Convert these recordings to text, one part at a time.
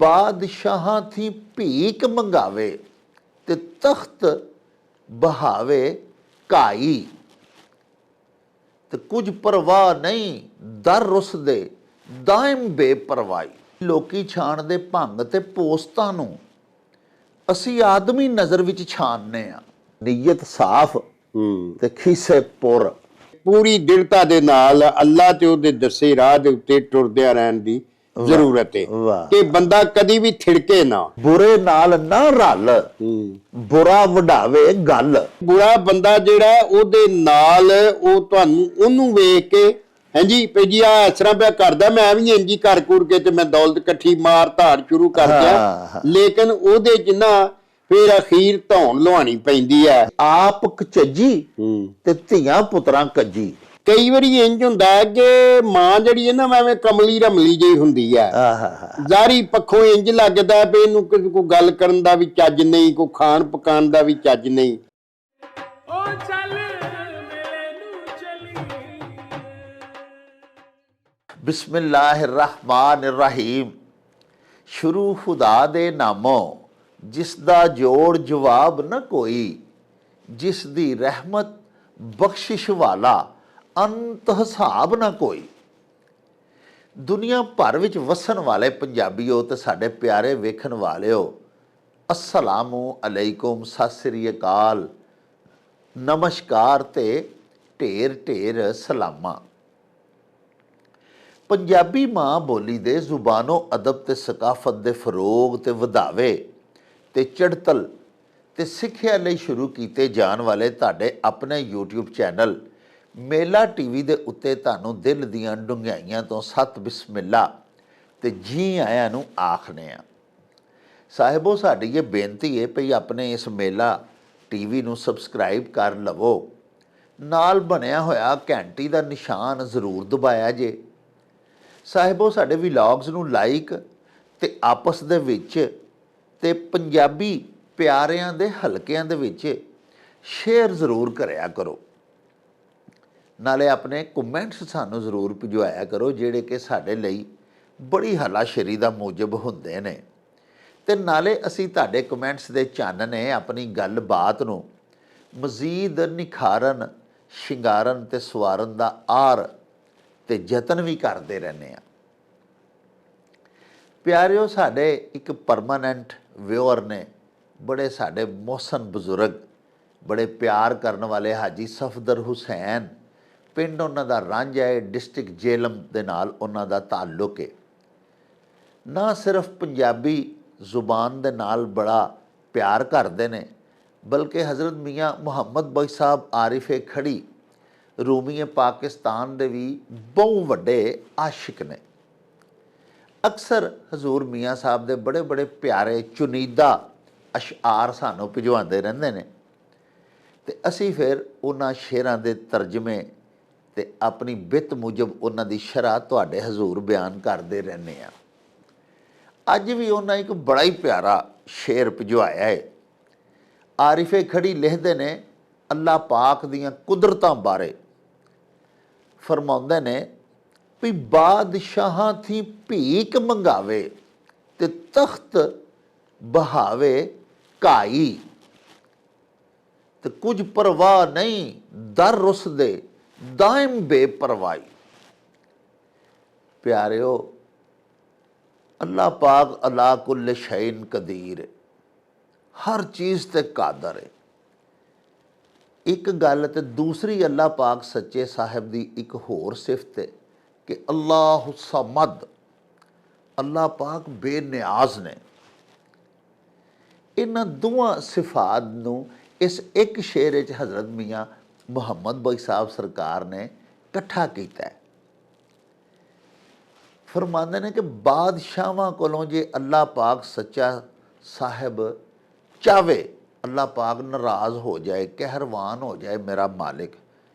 ਬਾਦਸ਼ਾਹਾਂ ਥੀ ਭੀਖ ਮੰਗਾਵੇ ਤੇ ਤਖਤ ਬਹਾਵੇ ਘਾਈ। ਤੇ ਕੁਝ ਪਰਵਾਹ ਨਹੀਂ ਦਰ ਰੁੱਸਦੇ ਦਾਇਮ ਬੇਪਰਵਾਹੀ। ਲੋਕੀ ਛਾਣਦੇ ਭੰਗ ਤੇ ਪੋਸਤਾਂ ਨੂੰ, ਅਸੀਂ ਆਦਮੀ ਨਜ਼ਰ ਵਿੱਚ ਛਾਣਨੇ ਆ। ਨੀਅਤ ਸਾਫ਼ ਤੇ ਖੀਸੇ ਪੁਰ। ਪੂਰੀ ਦ੍ਰਿੜਤਾ ਦੇ ਨਾਲ ਅੱਲਾ ਤੇ ਉਹਦੇ ਦੱਸੇ ਰਾਹ ਦੇ ਉੱਤੇ ਟੁਰਦਿਆਂ ਰਹਿਣ ਦੀ ਜ਼ਰੂਰਤ ਹੈ ਕਿ ਬੰਦਾ ਕਦੀ ਵੀ ਥਿੜਕੇ ਨਾ, ਬੁਰੇ ਨਾਲ ਨਾ ਰਲ, ਬੁਰਾ ਵਡਾਵੇ ਗੱਲ। ਬੁਰਾ ਬੰਦਾ ਜਿਹੜਾ ਉਹਦੇ ਨਾਲ ਉਹ ਤੁਹਾਨੂੰ ਉਹਨੂੰ ਵੇਖ ਕੇ ਹਾਂਜੀ ਭਈ ਜੀ ਆ ਇਸ ਤਰ੍ਹਾਂ ਪਿਆ ਕਰਦਾ, ਮੈਂ ਵੀ ਇੰਜੀ ਕਰ ਕੁਰ ਕੇ ਤੇ ਮੈਂ ਦੌਲਤ ਇਕੱਠੀ ਮਾਰ ਧਾੜ ਸ਼ੁਰੂ ਕਰ ਦਿਆਂ, ਲੇਕਿਨ ਉਹਦੇ ਚ ਨਾ ਫਿਰ ਅਖੀਰ ਧੌਣ ਲੁਹਾਣੀ ਪੈਂਦੀ ਹੈ। ਆਪ ਕਚੱਜੀ ਤੇ ਧੀਆਂ ਪੁੱਤਰਾਂ ਕੱਜੀ। ਕਈ ਵਾਰੀ ਇੰਜ ਹੁੰਦਾ ਹੈ ਕਿ ਮਾਂ ਜਿਹੜੀ ਹੈ ਨਾ ਐਵੇਂ ਕਮਲੀ ਰਮਲੀ ਜਿਹੀ ਹੁੰਦੀ ਹੈ, ਜ਼ਾਹਰੀ ਪੱਖੋਂ ਇੰਜ ਲੱਗਦਾ ਵੀ ਇਹਨੂੰ ਕੋਈ ਗੱਲ ਕਰਨ ਦਾ ਵੀ ਚੱਜ ਨਹੀਂ, ਕੋਈ ਖਾਣ ਪਕਾਉਣ ਦਾ ਵੀ ਚੱਜ ਨਹੀਂ। ਬਿਸਮਿल्लाहिर्रहमानिर्रहीम। ਸ਼ੁਰੂ ਖੁਦਾ ਦੇ ਨਾਮੋਂ ਜਿਸ ਦਾ ਜੋੜ ਜਵਾਬ ਨਾ ਕੋਈ, ਜਿਸ ਦੀ ਰਹਿਮਤ ਬਖਸ਼ਿਸ਼ ਵਾਲਾ ਅੰਤ ਹਿਸਾਬ ਨਾ ਕੋਈ। ਦੁਨੀਆ ਭਰ ਵਿੱਚ ਵਸਣ ਵਾਲੇ ਪੰਜਾਬੀਓ ਤੇ ਸਾਡੇ ਪਿਆਰੇ ਵੇਖਣ ਵਾਲਿਓ, ਅਸਲਾਮੁ ਅਲੈਕੁਮ, ਸਤਿ ਸ੍ਰੀ ਅਕਾਲ, ਨਮਸਕਾਰ ਤੇ ਢੇਰ ਢੇਰ ਸਲਾਮਾਂ। ਪੰਜਾਬੀ ਮਾਂ ਬੋਲੀ ਦੇ ਜ਼ੁਬਾਨੋ ਅਦਬ ਤੇ ਸਕਾਫਤ ਦੇ ਫਰੋਗ ਤੇ ਵਧਾਵੇ ਤੇ ਚੜ੍ਹਤਲ ਤੇ ਸਿੱਖਿਆ ਲਈ ਸ਼ੁਰੂ ਕੀਤੇ ਜਾਣ ਵਾਲੇ ਤੁਹਾਡੇ ਆਪਣੇ YouTube ਚੈਨਲ ਮੇਲਾ TV ਦੇ ਉੱਤੇ ਤੁਹਾਨੂੰ ਦਿਲ ਦੀਆਂ ਡੂੰਘਾਈਆਂ ਤੋਂ ਸਤ ਬਿਸਮਿਲ੍ਲਾ ਤੇ ਜੀ ਆਇਆਂ ਨੂੰ ਆਖਦੇ ਆ। ਸਾਹਿਬੋ, ਸਾਡੀ ਇਹ ਬੇਨਤੀ ਹੈ ਭਈ ਆਪਣੇ ਇਸ ਮੇਲਾ TV ਨੂੰ ਸਬਸਕ੍ਰਾਈਬ ਕਰ ਲਵੋ, ਨਾਲ ਬਣਿਆ ਹੋਇਆ ਘੰਟੀ ਦਾ ਨਿਸ਼ਾਨ ਜ਼ਰੂਰ ਦਬਾਇਆ ਜੇ। ਸਾਹਿਬੋ, ਸਾਡੇ ਵਲੌਗਸ ਨੂੰ ਲਾਈਕ ਤੇ ਆਪਸ ਦੇ ਵਿੱਚ ਤੇ ਪੰਜਾਬੀ ਪਿਆਰਿਆਂ ਦੇ ਹਲਕਿਆਂ ਦੇ ਵਿੱਚ ਸ਼ੇਅਰ ਜ਼ਰੂਰ ਕਰਿਆ ਕਰੋ। ਨਾਲੇ ਆਪਣੇ ਕਮੈਂਟਸ ਸਾਨੂੰ ਜ਼ਰੂਰ ਭਿਜਵਾਇਆ ਕਰੋ, ਜਿਹੜੇ ਕਿ ਸਾਡੇ ਲਈ ਬੜੀ ਹਲਾਸ਼ੇਰੀ ਦਾ ਮੂਜਬ ਹੁੰਦੇ ਨੇ। ਤੇ ਨਾਲੇ ਅਸੀਂ ਤੁਹਾਡੇ ਕਮੈਂਟਸ ਦੇ ਚਾਨਣੇ ਆਪਣੀ ਗੱਲਬਾਤ ਨੂੰ ਮਜ਼ੀਦ ਨਿਖਾਰਨ, ਸ਼ਿੰਗਾਰਨ ਤੇ ਸਵਾਰਨ ਦਾ ਆਰ ਤੇ ਯਤਨ ਵੀ ਕਰਦੇ ਰਹਿੰਦੇ ਆ। ਪਿਆਰਿਓ, ਸਾਡੇ ਇੱਕ ਪਰਮਾਨੈਂਟ ਵਿਊਅਰ ਨੇ, ਬੜੇ ਸਾਡੇ ਮੋਹਸਨ ਬਜ਼ੁਰਗ, ਬੜੇ ਪਿਆਰ ਕਰਨ ਵਾਲੇ ਹਾਜੀ ਸਫਦਰ ਹੁਸੈਨ, ਪਿੰਡ ਉਹਨਾਂ ਦਾ ਰਾਂਝਾ ਹੈ, ਡਿਸਟ੍ਰਿਕਟ ਜੇਹਲਮ ਦੇ ਨਾਲ ਉਹਨਾਂ ਦਾ ਤਾਲੁਕ ਹੈ। ਨਾ ਸਿਰਫ ਪੰਜਾਬੀ ਜ਼ੁਬਾਨ ਦੇ ਨਾਲ ਬੜਾ ਪਿਆਰ ਕਰਦੇ ਨੇ, ਬਲਕਿ ਹਜ਼ਰਤ ਮੀਆਂ ਮੁਹੰਮਦ ਬਖਸ਼ ਸਾਹਿਬ ਆਰਿਫ ਖੜੀ ਰੂਮੀ ਪਾਕਿਸਤਾਨ ਦੇ ਵੀ ਬਹੁਤ ਵੱਡੇ ਆਸ਼ਿਕ ਨੇ। ਅਕਸਰ ਹਜ਼ੂਰ ਮੀਆਂ ਸਾਹਿਬ ਦੇ ਬੜੇ ਬੜੇ ਪਿਆਰੇ ਚੁਨੀਦਾ ਅਸ਼ਆਰ ਸਾਨੂੰ ਭਿਜਵਾਉਂਦੇ ਰਹਿੰਦੇ ਨੇ ਤੇ ਅਸੀਂ ਫਿਰ ਉਹਨਾਂ ਸ਼ੇਰਾਂ ਦੇ ਤਰਜਮੇ ਤੇ ਆਪਣੀ ਬਿੱਤ ਮੁਜਬ ਉਹਨਾਂ ਦੀ ਸ਼ਰ੍ਹਾ ਤੁਹਾਡੇ ਹਜ਼ੂਰ ਬਿਆਨ ਕਰਦੇ ਰਹਿੰਦੇ ਆ। ਅੱਜ ਵੀ ਉਹਨਾਂ ਇੱਕ ਬੜਾ ਹੀ ਪਿਆਰਾ ਸ਼ੇਰ ਭਿਜਵਾਇਆ ਹੈ। ਆਰਿਫੇ ਖੜੀ ਲਿਖਦੇ ਨੇ ਅੱਲਾ ਪਾਕ ਦੀਆਂ ਕੁਦਰਤਾਂ ਬਾਰੇ, ਫਰਮਾਉਂਦੇ ਨੇ ਵੀ ਬਾਦਸ਼ਾਹਾਂ ਥੀ ਭੀਖ ਮੰਗਾਵੇ ਤੇ ਤਖਤ ਬਹਾਵੇ ਘਾਈ। ਤੇ ਕੁਝ ਪਰਵਾਹ ਨਹੀਂ ਦਰ ਰੁੱਸਦੇ ਦਾਇਮ ਬੇਪਰਵਾਹੀ। ਪਿਆਰਿਓ, ਅੱਲਾ ਪਾਕ ਅਲਾ ਕੁੱਲ ਸ਼ੈਇਨ ਕਦੀਰ, ਹਰ ਚੀਜ਼ ਤੇ ਕਾਦਰ ਹੈ। ਇੱਕ ਗੱਲ ਤੇ ਦੂਸਰੀ ਅੱਲਾ ਪਾਕ ਸੱਚੇ ਸਾਹਿਬ ਦੀ ਇੱਕ ਹੋਰ ਸਿਫਤ ਹੈ ਕਿ ਅੱਲਾਹੁ ਸਮਦ, ਅੱਲਾ ਪਾਕ ਬੇਨਿਆਜ਼ ਨੇ। ਇਹਨਾਂ ਦੋਵਾਂ ਸਿਫਾਤ ਨੂੰ ਇਸ ਇੱਕ ਸ਼ੇਰ ਵਿੱਚ ਹਜ਼ਰਤ ਮੀਆਂ ਮੁਹੰਮਦ ਬਖਸ਼ ਸਾਹਿਬ ਸਰਕਾਰ ਨੇ ਇਕੱਠਾ ਕੀਤਾ ਹੈ। ਫਰਮਾਉਂਦੇ ਨੇ ਕਿ ਬਾਦਸ਼ਾਹਾਂ ਕੋਲੋਂ ਜੇ ਅੱਲਾ ਪਾਕ ਸੱਚਾ ਸਾਹਿਬ ਚਾਵੇ, ਅੱਲਾ ਪਾਕ ਨਾਰਾਜ਼ ਹੋ ਜਾਏ, ਕਹਿਰਵਾਨ ਹੋ ਜਾਏ ਮੇਰਾ ਮਾਲਿਕ,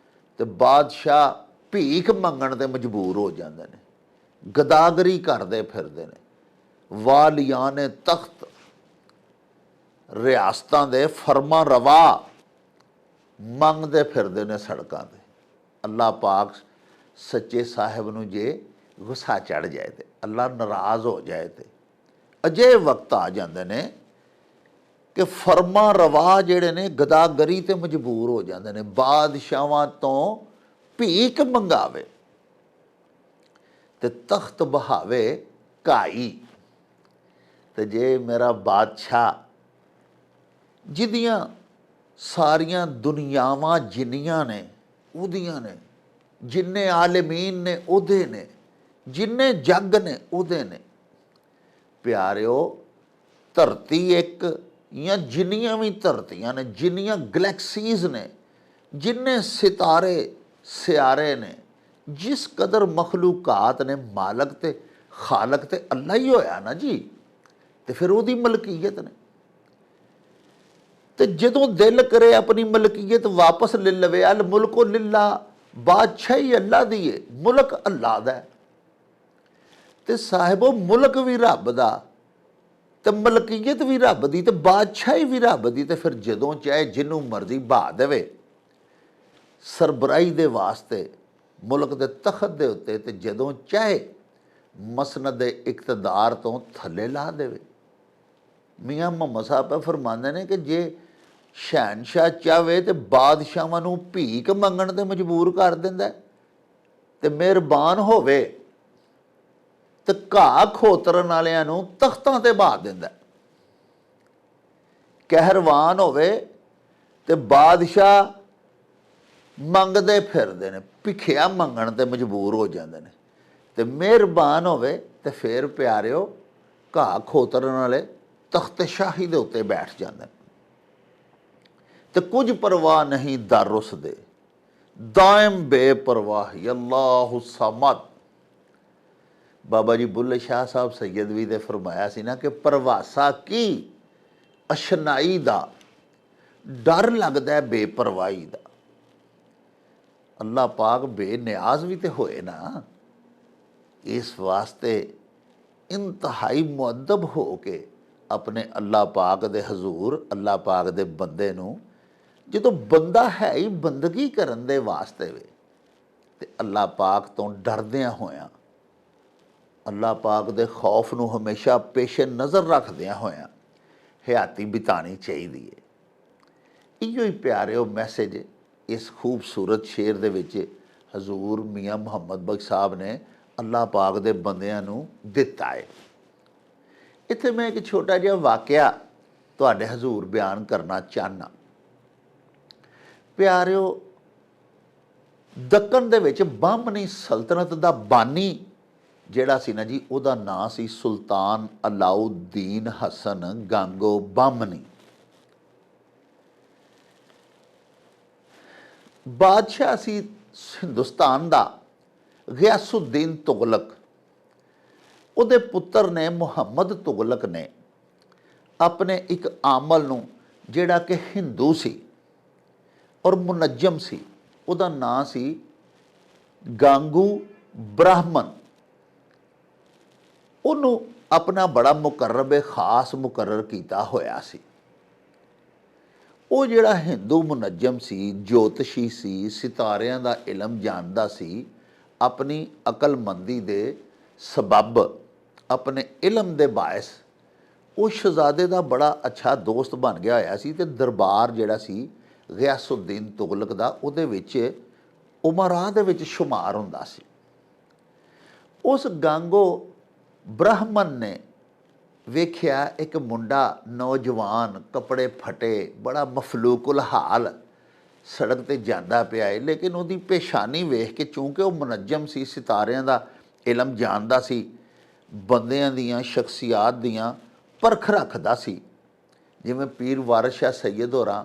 ਤੇ ਬਾਦਸ਼ਾਹ ਭੀਖ ਮੰਗਣ ਤੇ ਮਜਬੂਰ ਹੋ ਜਾਂਦੇ ਨੇ, ਗਦਾਗਰੀ ਕਰਦੇ ਫਿਰਦੇ ਨੇ। ਵਾਲੀਆਂ ਨੇ ਤਖਤ, ਰਿਆਸਤਾਂ ਦੇ ਫਰਮਾ ਰਵਾ ਮੰਗਦੇ ਫਿਰਦੇ ਨੇ ਸੜਕਾਂ 'ਤੇ। ਅੱਲਾ ਪਾਕ ਸੱਚੇ ਸਾਹਿਬ ਨੂੰ ਜੇ ਗੁੱਸਾ ਚੜ੍ਹ ਜਾਏ ਤੇ, ਅੱਲਾ ਨਾਰਾਜ਼ ਹੋ ਜਾਏ ਤੇ ਅਜਿਹੇ ਵਕਤ ਆ ਜਾਂਦੇ ਨੇ ਕਿ ਫਰਮਾ ਰਵਾ ਜਿਹੜੇ ਨੇ ਗਦਾਗਰੀ ਤੇ ਮਜਬੂਰ ਹੋ ਜਾਂਦੇ ਨੇ, ਬਾਦਸ਼ਾਹਾਂ ਤੋਂ ਭੀਖ ਮੰਗਾਵੇ ਤੇ ਤਖਤ ਬਹਾਵੇ ਘਾਈ। ਤੇ ਜੇ ਮੇਰਾ ਬਾਦਸ਼ਾਹ ਜਿਹਦੀਆਂ ਸਾਰੀਆਂ ਦੁਨੀਆਵਾਂ ਜਿੰਨੀਆਂ ਨੇ ਉਹਦੀਆਂ ਨੇ, ਜਿੰਨੇ ਆਲਮੀਨ ਨੇ ਉਹਦੇ ਨੇ, ਜਿੰਨੇ ਜੱਗ ਨੇ ਉਹਦੇ ਨੇ। ਪਿਆਰਿਓ, ਧਰਤੀ ਇੱਕ ਜਾਂ ਜਿੰਨੀਆਂ ਵੀ ਧਰਤੀਆਂ ਨੇ, ਜਿੰਨੀਆਂ ਗਲੈਕਸੀਜ਼ ਨੇ, ਜਿੰਨੇ ਸਿਤਾਰੇ ਸਿਆਰੇ ਨੇ, ਜਿਸ ਕਦਰ ਮਖਲੂਕਾਤ ਨੇ, ਮਾਲਕ ਤੇ ਖਾਲਕ ਤੇ ਅੱਲਾ ਹੀ ਹੋਇਆ ਨਾ ਜੀ। ਤੇ ਫਿਰ ਉਹਦੀ ਮਲਕੀਅਤ ਨੇ। ਤੇ ਜਦੋਂ ਦਿਲ ਕਰੇ ਆਪਣੀ ਮਲਕੀਅਤ ਵਾਪਸ ਲੈ ਲਵੇ, ਅਲ ਮੁਲਕੋ ਲਿਲਾ, ਬਾਦਸ਼ਾਹੀ ਅੱਲਾ ਦੀ ਹੈ, ਮੁਲਕ ਅੱਲਾ ਦਾ। ਤੇ ਸਾਹਿਬੋ, ਮੁਲਕ ਵੀ ਰੱਬ ਦਾ ਤੇ ਮਲਕੀਅਤ ਵੀ ਰੱਬ ਦੀ ਤੇ ਬਾਦਸ਼ਾਹੀ ਵੀ ਰੱਬ ਦੀ। ਤੇ ਫਿਰ ਜਦੋਂ ਚਾਹੇ ਜਿਹਨੂੰ ਮਰਜ਼ੀ ਬਹਾ ਦੇਵੇ ਸਰਬਰਾਹੀ ਦੇ ਵਾਸਤੇ ਮੁਲਕ ਦੇ ਤਖਤ ਦੇ ਉੱਤੇ, ਤੇ ਜਦੋਂ ਚਾਹੇ ਮਸਨਦ ਦੇ ਇਕਤਦਾਰ ਤੋਂ ਥੱਲੇ ਲਾ ਦੇਵੇ। ਮੀਆਂ ਮੁਹੰਮਦ ਸਾਹਿਬ ਫਰਮਾਉਂਦੇ ਨੇ ਕਿ ਜੇ ਸ਼ਹਿਨਸ਼ਾਹ ਚਾਹਵੇ ਤੇ ਬਾਦਸ਼ਾਹਾਂ ਨੂੰ ਭੀਖ ਮੰਗਣ ਤੇ ਮਜਬੂਰ ਕਰ ਦਿੰਦਾ, ਤੇ ਮਿਹਰਬਾਨ ਹੋਵੇ ਤੇ ਘਾਹ ਖੋਤਰਨ ਵਾਲਿਆਂ ਨੂੰ ਤਖਤਾਂ ਤੇ ਬਹਾ ਦਿੰਦਾ। ਕਹਿਰਵਾਨ ਹੋਵੇ ਤੇ ਬਾਦਸ਼ਾਹ ਮੰਗਦੇ ਫਿਰਦੇ ਨੇ, ਭਿੱਖਿਆ ਮੰਗਣ ਤੇ ਮਜਬੂਰ ਹੋ ਜਾਂਦੇ ਨੇ। ਤੇ ਮਿਹਰਬਾਨ ਹੋਵੇ ਤੇ ਫਿਰ ਪਿਆਰਿਓ ਘਾਹ ਖੋਤਰਨ ਵਾਲੇ ਤਖਤ ਸ਼ਾਹੀ ਦੇ ਉੱਤੇ ਬੈਠ ਜਾਂਦੇ ਨੇ। ਤੇ ਕੁਝ ਪਰਵਾਹ ਨਹੀਂ ਦਰ ਉਸ ਦੇ, ਦਾਇਮ ਬੇਪਰਵਾਹੀ, ਅੱਲਾਹੁ ਸਮਦ। ਬਾਬਾ ਜੀ ਬੁੱਲੇ ਸ਼ਾਹ ਸਾਹਿਬ ਸੈਯਦ ਵੀ ਦੇ ਫਰਮਾਇਆ ਸੀ ਨਾ ਕਿ ਪ੍ਰਵਾਸਾ ਕੀ ਅਸ਼ਨਾਈ ਦਾ, ਡਰ ਲੱਗਦਾ ਬੇਪਰਵਾਹੀ ਦਾ। ਅੱਲਾਹ ਪਾਕ ਬੇਨਿਆਜ਼ ਵੀ ਤੇ ਹੋਏ ਨਾ, ਇਸ ਵਾਸਤੇ ਇੰਤਹਾਈ ਮੁਅੱਦਬ ਹੋ ਕੇ ਆਪਣੇ ਅੱਲਾਹ ਪਾਕ ਦੇ ਹਜ਼ੂਰ, ਅੱਲਾਹ ਪਾਕ ਦੇ ਬੰਦੇ ਨੂੰ, ਜਦੋਂ ਬੰਦਾ ਹੈ ਹੀ ਬੰਦਗੀ ਕਰਨ ਦੇ ਵਾਸਤੇ ਵੇ, ਤੇ ਅੱਲਾਹ ਪਾਕ ਤੋਂ ਡਰਦਿਆਂ ਹੋਇਆਂ, ਅੱਲਾਹ ਪਾਕ ਦੇ ਖੌਫ ਨੂੰ ਹਮੇਸ਼ਾ ਪੇਸ਼ੇ ਨਜ਼ਰ ਰੱਖਦਿਆਂ ਹੋਇਆਂ ਹਯਾਤੀ ਬਿਤਾਣੀ ਚਾਹੀਦੀ ਹੈ। ਇਹੋ ਹੀ ਪਿਆਰਿਓ ਮੈਸੇਜ ਇਸ ਖੂਬਸੂਰਤ ਸ਼ੇਰ ਦੇ ਵਿੱਚ ਹਜ਼ੂਰ ਮੀਆਂ ਮੁਹੰਮਦ ਬਖਸ਼ ਸਾਹਿਬ ਨੇ ਅੱਲਾਹ ਪਾਕ ਦੇ ਬੰਦਿਆਂ ਨੂੰ ਦਿੱਤਾ ਹੈ। ਇੱਥੇ ਮੈਂ ਇੱਕ ਛੋਟਾ ਜਿਹਾ ਵਾਕਿਆ ਤੁਹਾਡੇ ਹਜ਼ੂਰ ਬਿਆਨ ਕਰਨਾ ਚਾਹੁੰਦਾ। ਪਿਆਰਿਓ, ਦੱਖਣ ਦੇ ਵਿੱਚ ਬਾਹਮਨੀ ਸਲਤਨਤ ਦਾ ਬਾਨੀ ਜਿਹੜਾ ਸੀ ਨਾ ਜੀ, ਉਹਦਾ ਨਾਂ ਸੀ ਸੁਲਤਾਨ ਅਲਾਉਦੀਨ ਹਸਨ ਗੰਗੋ ਬਾਹਮਨੀ। ਬਾਦਸ਼ਾਹ ਸੀ ਹਿੰਦੁਸਤਾਨ ਦਾ ਗਿਆਸੁਦੀਨ ਤੁਗਲਕ। ਉਹਦੇ ਪੁੱਤਰ ਨੇ ਮੁਹੰਮਦ ਤੁਗਲਕ ਨੇ ਆਪਣੇ ਇੱਕ ਆਮਲ ਨੂੰ, ਜਿਹੜਾ ਕਿ ਹਿੰਦੂ ਸੀ ਔਰ ਮੁਨੱਜਮ ਸੀ, ਉਹਦਾ ਨਾਂ ਸੀ ਗਾਂਗੂ ਬ੍ਰਾਹਮਣ, ਉਹਨੂੰ ਆਪਣਾ ਬੜਾ ਮੁਕਰਬ ਖਾਸ ਮੁਕਰਰ ਕੀਤਾ ਹੋਇਆ ਸੀ। ਉਹ ਜਿਹੜਾ ਹਿੰਦੂ ਮੁਨੱਜਮ ਸੀ, ਜੋਤਸ਼ੀ ਸੀ, ਸਿਤਾਰਿਆਂ ਦਾ ਇਲਮ ਜਾਣਦਾ ਸੀ, ਆਪਣੀ ਅਕਲਮੰਦੀ ਦੇ ਸਬਬ, ਆਪਣੇ ਇਲਮ ਦੇ ਬਾਇਸ ਉਹ ਸ਼ਹਿਜ਼ਾਦੇ ਦਾ ਬੜਾ ਅੱਛਾ ਦੋਸਤ ਬਣ ਗਿਆ ਹੋਇਆ ਸੀ। ਤੇ ਦਰਬਾਰ ਜਿਹੜਾ ਸੀ ਗਿਆਸੁਦੀਨ ਤੁਗਲਕ ਦਾ, ਉਹਦੇ ਵਿੱਚ ਉਮਰਾ ਦੇ ਵਿੱਚ ਸ਼ੁਮਾਰ ਹੁੰਦਾ ਸੀ। ਉਸ ਗਾਂਗੋ ਬ੍ਰਾਹਮਣ ਨੇ ਵੇਖਿਆ ਇੱਕ ਮੁੰਡਾ ਨੌਜਵਾਨ, ਕੱਪੜੇ ਫਟੇ, ਬੜਾ ਮਫਲੂਕੁਲ ਹਾਲ ਸੜਕ ਤੇ ਜਾਂਦਾ ਪਿਆ ਹੈ। ਲੇਕਿਨ ਉਹਦੀ ਪੇਸ਼ਾਨੀ ਵੇਖ ਕੇ, ਚੂੰਕਿ ਉਹ ਮੁਨੱਜਮ ਸੀ, ਸਿਤਾਰਿਆਂ ਦਾ ਇਲਮ ਜਾਣਦਾ ਸੀ, ਬੰਦਿਆਂ ਦੀਆਂ ਸ਼ਖਸੀਆਤ ਦੀਆਂ ਪਰਖ ਰੱਖਦਾ ਸੀ। ਜਿਵੇਂ ਪੀਰ ਵਾਰਿਸ ਸ਼ਾਹ ਸੈਯਦ ਹੋਰਾਂ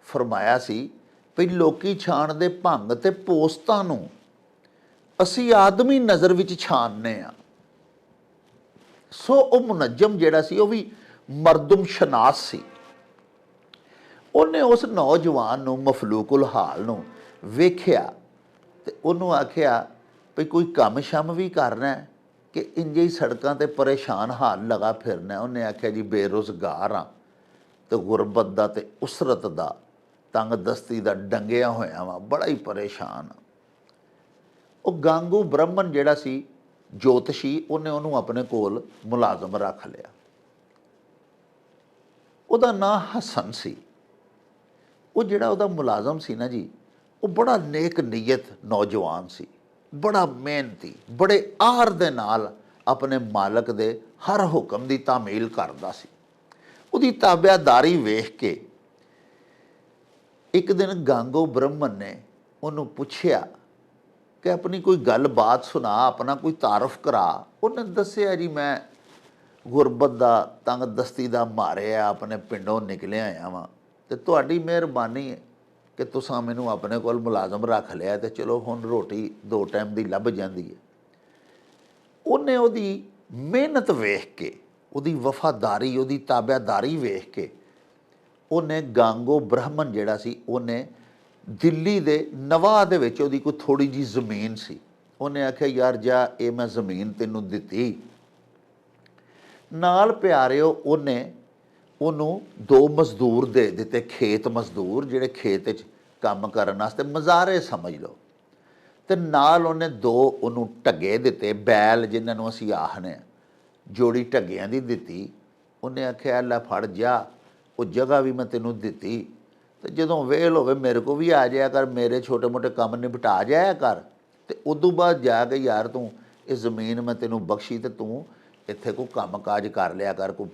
ਫਰਮਾਇਆ ਸੀ ਵੀ ਲੋਕੀ ਛਾਣਦੇ ਭੰਗ ਤੇ ਪੋਸਤਾਂ ਨੂੰ, ਅਸੀਂ ਆਦਮੀ ਨਜ਼ਰ ਵਿੱਚ ਛਾਣਨੇ ਆ। ਸੋ ਉਹ ਮੁਨੱਜਮ ਜਿਹੜਾ ਸੀ ਉਹ ਵੀ ਮਰਦਮ ਸ਼ਨਾਸ ਸੀ। ਉਹਨੇ ਉਸ ਨੌਜਵਾਨ ਨੂੰ, ਮਫਲੂਕੁਲ ਹਾਲ ਨੂੰ ਵੇਖਿਆ ਤੇ ਉਹਨੂੰ ਆਖਿਆ ਵੀ ਕੋਈ ਕੰਮ ਸ਼ਮ ਵੀ ਕਰਨਾ ਹੈ ਕਿ ਇੰਜੇ ਹੀ ਸੜਕਾਂ ਤੇ ਪਰੇਸ਼ਾਨ ਹਾਲ ਲਗਾ ਫਿਰਨਾ। ਉਹਨੇ ਆਖਿਆ ਜੀ ਬੇਰੁਜ਼ਗਾਰ ਹਾਂ ਤੇ ਗੁਰਬਤ ਦਾ ਤੇ ਉਸਰਤ ਦਾ, ਤੰਗ ਦਸਤੀ ਦਾ ਡੰਗਿਆ ਹੋਇਆ ਵਾਂ, ਬੜਾ ਹੀ ਪਰੇਸ਼ਾਨ। ਉਹ ਗਾਂਗੂ ਬ੍ਰਾਹਮਣ ਜਿਹੜਾ ਸੀ ਜੋਤਸ਼ੀ, ਉਹਨੇ ਉਹਨੂੰ ਆਪਣੇ ਕੋਲ ਮੁਲਾਜ਼ਮ ਰੱਖ ਲਿਆ। ਉਹਦਾ ਨਾਂ ਹਸਨ ਸੀ। ਉਹ ਜਿਹੜਾ ਉਹਦਾ ਮੁਲਾਜ਼ਮ ਸੀ ਨਾ ਜੀ, ਉਹ ਬੜਾ ਨੇਕ ਨੀਅਤ ਨੌਜਵਾਨ ਸੀ, ਬੜਾ ਮਿਹਨਤੀ, ਬੜੇ ਆਰ ਦੇ ਨਾਲ ਆਪਣੇ ਮਾਲਕ ਦੇ ਹਰ ਹੁਕਮ ਦੀ ਤਾਮੀਲ ਕਰਦਾ ਸੀ। ਉਹਦੀ ਤਾਬਿਆਦਾਰੀ ਵੇਖ ਕੇ ਇੱਕ ਦਿਨ ਗਾਂਗੋ ਬ੍ਰਹਮਨ ਨੇ ਉਹਨੂੰ ਪੁੱਛਿਆ ਕਿ ਆਪਣੀ ਕੋਈ ਗੱਲਬਾਤ ਸੁਣਾ, ਆਪਣਾ ਕੋਈ ਤਾਰਫ ਕਰਾ। ਉਹਨੇ ਦੱਸਿਆ ਜੀ, ਮੈਂ ਗੁਰਬਤ ਦਾ ਤੰਗ ਦਸਤੀ ਦਾ ਮਾਰਿਆ ਆਪਣੇ ਪਿੰਡੋਂ ਨਿਕਲਿਆ ਆਇਆ ਵਾਂ, ਅਤੇ ਤੁਹਾਡੀ ਮਿਹਰਬਾਨੀ ਹੈ ਕਿ ਤੁਸਾਂ ਮੈਨੂੰ ਆਪਣੇ ਕੋਲ ਮੁਲਾਜ਼ਮ ਰੱਖ ਲਿਆ, ਅਤੇ ਚਲੋ ਹੁਣ ਰੋਟੀ 2 ਟਾਈਮ ਦੀ ਲੱਭ ਜਾਂਦੀ ਹੈ। ਉਹਨੇ ਉਹਦੀ ਮਿਹਨਤ ਵੇਖ ਕੇ, ਉਹਦੀ ਵਫਾਦਾਰੀ, ਉਹਦੀ ਤਾਬਿਆਦਾਰੀ ਵੇਖ ਕੇ ਉਹਨੇ ਗਾਂਗੋ ਬ੍ਰਹਮਨ ਜਿਹੜਾ ਸੀ, ਉਹਨੇ ਦਿੱਲੀ ਦੇ ਨਵਾਹ ਦੇ ਵਿੱਚ ਉਹਦੀ ਕੋਈ ਥੋੜ੍ਹੀ ਜਿਹੀ ਜ਼ਮੀਨ ਸੀ, ਉਹਨੇ ਆਖਿਆ ਯਾਰ ਜਾ, ਇਹ ਮੈਂ ਜ਼ਮੀਨ ਤੈਨੂੰ ਦਿੱਤੀ। ਨਾਲ ਪਿਆਰਿਓ ਉਹਨੇ ਉਹਨੂੰ 2 ਮਜ਼ਦੂਰ ਦੇ ਦਿੱਤੇ, ਖੇਤ ਮਜ਼ਦੂਰ, ਜਿਹੜੇ ਖੇਤ 'ਚ ਕੰਮ ਕਰਨ ਵਾਸਤੇ, ਮਜ਼ਾਰੇ ਸਮਝ ਲਓ। ਅਤੇ ਨਾਲ ਉਹਨੇ 2 ਉਹਨੂੰ ਢੱਗੇ ਦਿੱਤੇ, ਬੈਲ ਜਿਨ੍ਹਾਂ ਨੂੰ ਅਸੀਂ ਆਖਦੇ ਹਾਂ, ਜੋੜੀ ਢੱਗਿਆਂ ਦੀ ਦਿੱਤੀ। ਉਹਨੇ ਆਖਿਆ ਲੈ ਫੜ ਜਾ, ਉਹ ਜਗ੍ਹਾ ਵੀ ਮੈਂ ਤੈਨੂੰ ਦਿੱਤੀ, ਅਤੇ ਜਦੋਂ ਵੇਲ ਹੋਵੇ ਮੇਰੇ ਕੋਲ ਵੀ ਆ ਜਾਇਆ ਕਰ, ਮੇਰੇ ਛੋਟੇ ਮੋਟੇ ਕੰਮ ਨਿਪਟਾ ਜਾਇਆ ਕਰ, ਅਤੇ ਉਦੋਂ ਬਾਅਦ ਜਾ ਕੇ ਯਾਰ ਤੂੰ ਇਹ ਜ਼ਮੀਨ ਮੈਂ ਤੈਨੂੰ ਬਖਸ਼ੀ, ਅਤੇ ਤੂੰ ਇੱਥੇ ਕੋਈ ਕੰਮ ਕਾਜ ਕਰ ਲਿਆ ਕਰ, ਕੋਈ